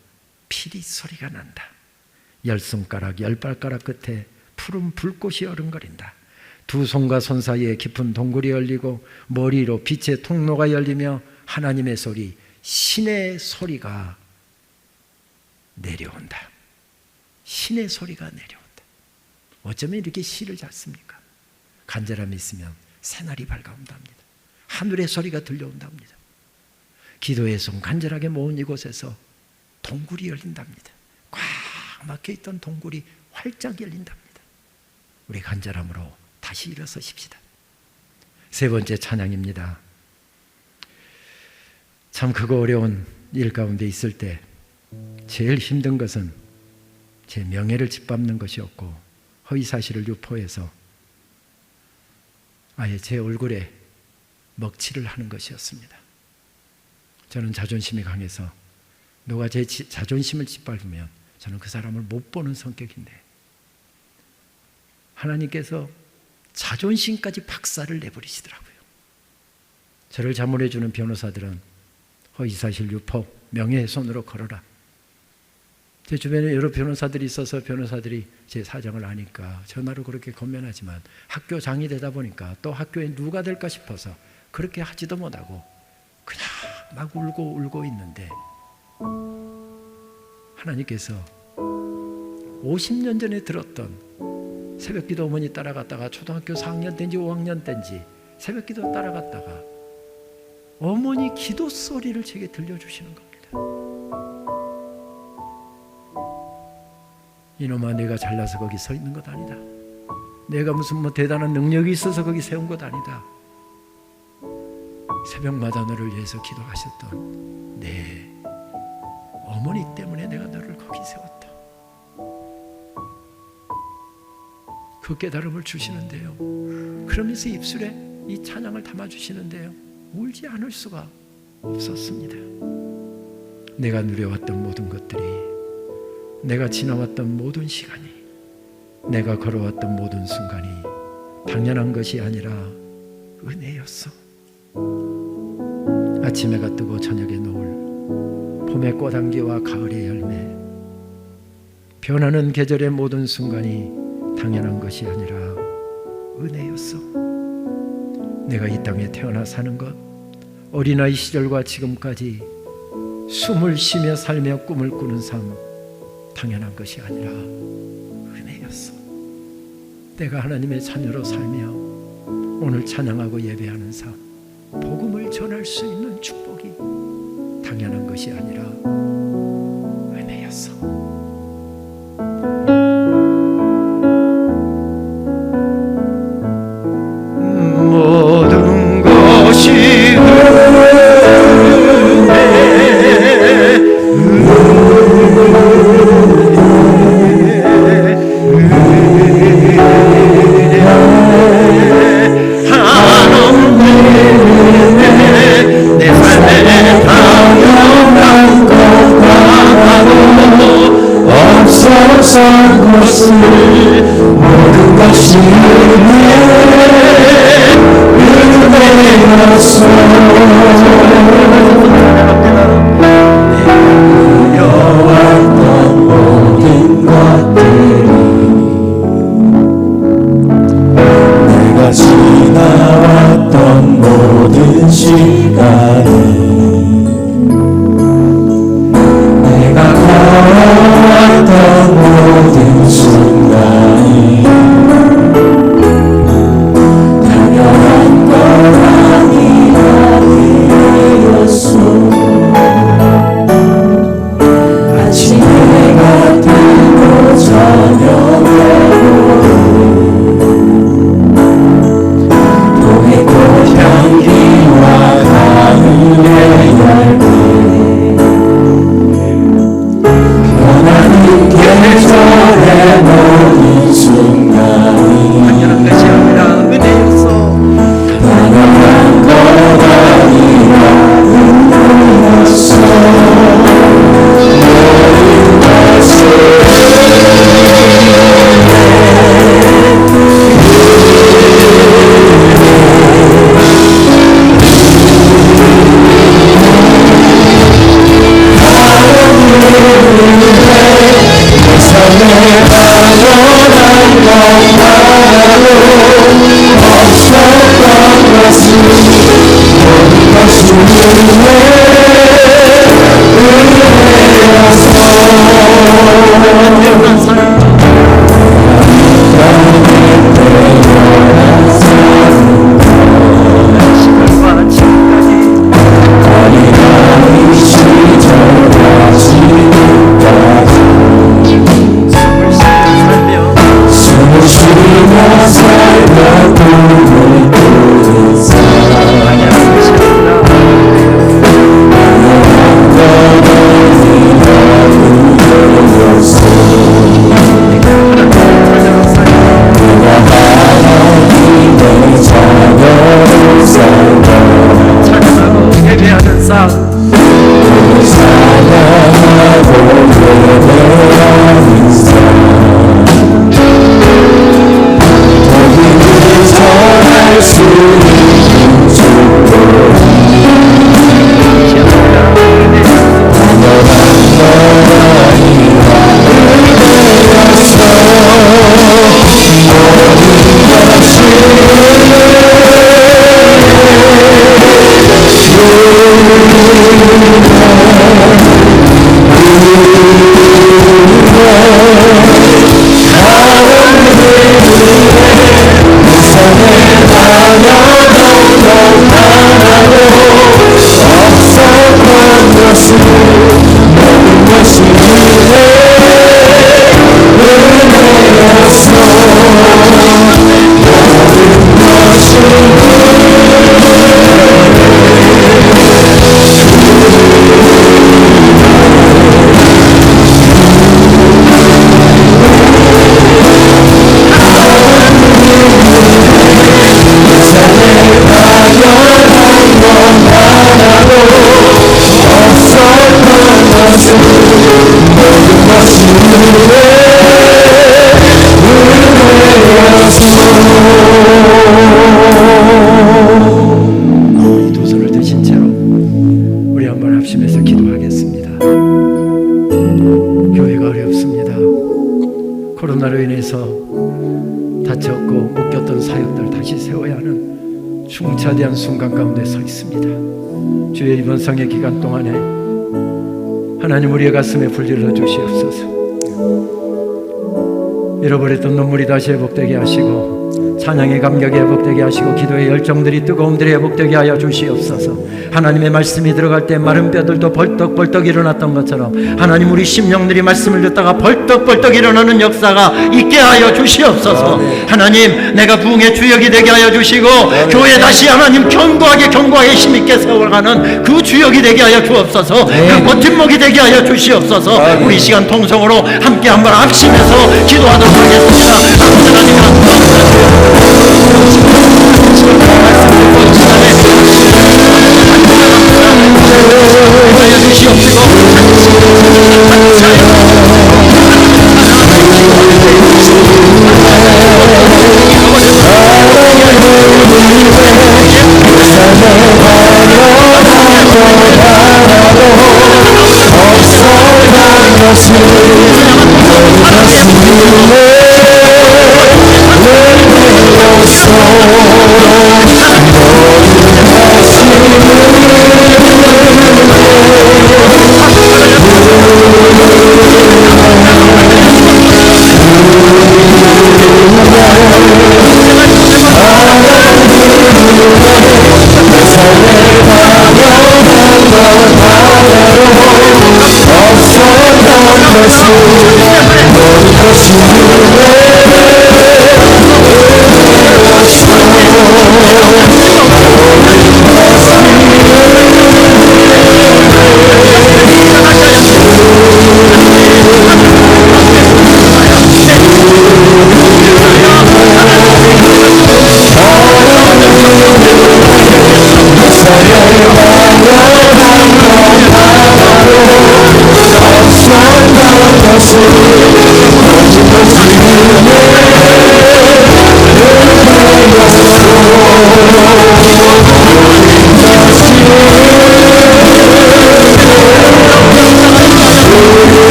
피리 소리가 난다. 10손가락 10발가락 끝에 푸른 불꽃이 어른거린다. 두 손과 손 사이에 깊은 동굴이 열리고 머리로 빛의 통로가 열리며 하나님의 소리, 신의 소리가 내려온다. 신의 소리가 내려온다. 어쩌면 이렇게 시를 잘 씁니까? 간절함이 있으면 새날이 밝아온답니다. 하늘의 소리가 들려온답니다. 기도의 손 간절하게 모은 이곳에서 동굴이 열린답니다. 꽉 막혀있던 동굴이 활짝 열린답니다. 우리 간절함으로 다시 일어서십시다. 세 번째 찬양입니다. 참 그거 어려운 일 가운데 있을 때 제일 힘든 것은 제 명예를 짓밟는 것이었고 허위사실을 유포해서 아예 제 얼굴에 먹칠을 하는 것이었습니다. 저는 자존심이 강해서 누가 제 자존심을 짓밟으면 저는 그 사람을 못 보는 성격인데 하나님께서 자존심까지 박살을 내버리시더라고요. 저를 자문해주는 변호사들은 허위사실 유포, 명예훼손으로 걸어라. 제 주변에 여러 변호사들이 있어서 변호사들이 제 사정을 아니까 전화로 그렇게 권면하지만 학교장이 되다 보니까 또 학교에 누가 될까 싶어서 그렇게 하지도 못하고 그냥 막 울고 있는데 하나님께서 50년 전에 들었던 새벽기도 어머니 따라갔다가 초등학교 4학년 때인지 5학년 때인지 새벽기도 따라갔다가 어머니 기도 소리를 제게 들려주시는 겁니다. 이놈아, 내가 잘나서 거기 서 있는 것 아니다. 내가 무슨 대단한 능력이 있어서 거기 세운 것 아니다. 새벽마다 너를 위해서 기도하셨던 내 어머니 때문에 내가 너를 거기 세웠다. 그 깨달음을 주시는데요, 그러면서 입술에 이 찬양을 담아주시는데요, 울지 않을 수가 없었습니다. 내가 누려왔던 모든 것들이, 내가 지나왔던 모든 시간이, 내가 걸어왔던 모든 순간이 당연한 것이 아니라 은혜였어. 아침 해가 뜨고 저녁에 노을, 봄의 꽃향기와 가을의 열매, 변하는 계절의 모든 순간이 당연한 것이 아니라 은혜였어. 내가 이 땅에 태어나 사는 것, 어린아이 시절과 지금까지 숨을 쉬며 살며 꿈을 꾸는 삶, 당연한 것이 아니라 은혜였어. 내가 하나님의 자녀로 살며 오늘 찬양하고 예배하는 삶, 복음을 전할 수 있는 축복이 당연한 것이 아니라 은혜였어. 모든 것이 모든 것이 은혜였어. 누려왔던 모든 것들이, 내가 지나왔던 모든 시간이, 내가 걸어왔던 모든 순간이 당연한 것 아니라 은혜였어. 아침 해가 뜨고 저녁에 봄의 꽃향기와 가을의 열매, 변하는 계절의 모든 순간이 당연한 것이 아니라 은혜였어. 당연한 것 아니라 은혜였어. 모든 것이 이 두 손을 드신 채로 우리 한번 합심해서 기도하겠습니다. 교회가 어렵습니다. 코로나로 인해서 다쳤고 묶였던 사역들 다시 세워야 하는 중차대한 순간 가운데 서 있습니다. 주의 이번 성의 기간 동안에 하나님 우리의 가슴에 불질러 주시옵소서. 잃어버렸던 눈물이 다시 회복되게 하시고 찬양의 감격이 회복되게 하시고 기도의 열정들이 뜨거움들이 회복되게 하여 주시옵소서. 하나님의 말씀이 들어갈 때 마른 뼈들도 벌떡벌떡 일어났던 것처럼 하나님 우리 심령들이 말씀을 듣다가 벌떡벌떡 일어나는 역사가 있게 하여 주시옵소서. 하나님 내가 부흥의 주역이 되게 하여 주시고 교회 다시 하나님 견고하게 힘있게 세워가는 그 주역이 되게 하여 주옵소서. 그 버팀목이 되게 하여 주시옵소서. 우리 시간 통성으로 함께 한번 합심해서 기도하도록 하겠습니다. 아버지 하나님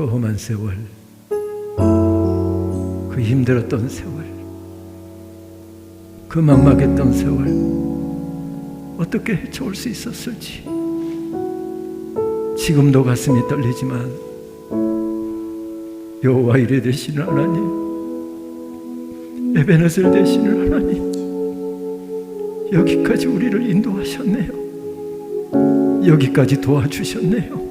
그 험한 세월, 그 힘들었던 세월, 그 막막했던 세월 어떻게 헤쳐올 수 있었을지 지금도 가슴이 떨리지만 여호와 이레 되시는 하나님, 에베네셀 되시는 하나님, 여기까지 우리를 인도하셨네요. 여기까지 도와주셨네요.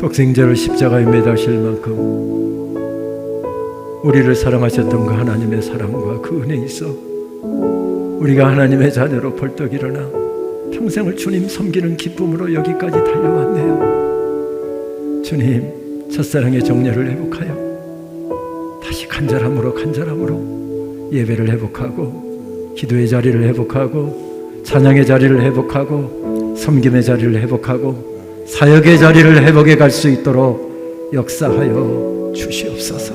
독생자를 십자가에 매다실 만큼 우리를 사랑하셨던 그 하나님의 사랑과 그 은혜에 있어 우리가 하나님의 자녀로 벌떡 일어나 평생을 주님 섬기는 기쁨으로 여기까지 달려왔네요. 주님, 첫사랑의 정열을 회복하여 다시 간절함으로 예배를 회복하고 기도의 자리를 회복하고 찬양의 자리를 회복하고 섬김의 자리를 회복하고 사역의 자리를 회복해 갈 수 있도록 역사하여 주시옵소서.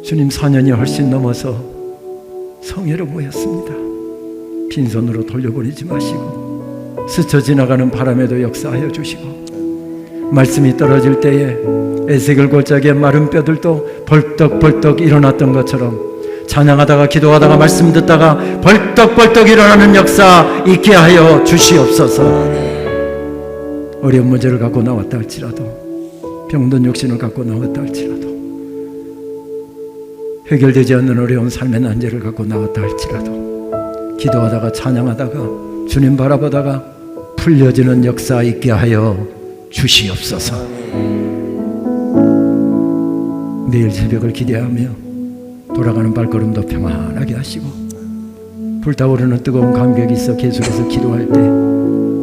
주님, 4년이 훨씬 넘어서 성회로 모였습니다. 빈손으로 돌려보내지 마시고 스쳐 지나가는 바람에도 역사하여 주시고 말씀이 떨어질 때에 에스겔 골짜기의 마른 뼈들도 벌떡벌떡 일어났던 것처럼 찬양하다가 기도하다가 말씀 듣다가 벌떡벌떡 일어나는 역사 있게 하여 주시옵소서. 어려운 문제를 갖고 나왔다 할지라도, 병든 육신을 갖고 나왔다 할지라도, 해결되지 않는 어려운 삶의 난제를 갖고 나왔다 할지라도 기도하다가 찬양하다가 주님 바라보다가 풀려지는 역사 있게 하여 주시옵소서. 내일 새벽을 기대하며 돌아가는 발걸음도 평안하게 하시고 불타오르는 뜨거운 감격이 있어 계속해서 기도할 때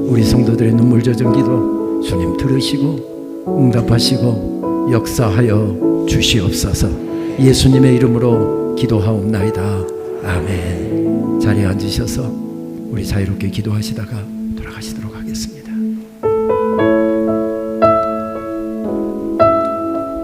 우리 성도들의 눈물 젖은 기도 주님 들으시고 응답하시고 역사하여 주시옵소서. 예수님의 이름으로 기도하옵나이다. 아멘. 자리에 앉으셔서 우리 자유롭게 기도하시다가 돌아가시도록 하겠습니다.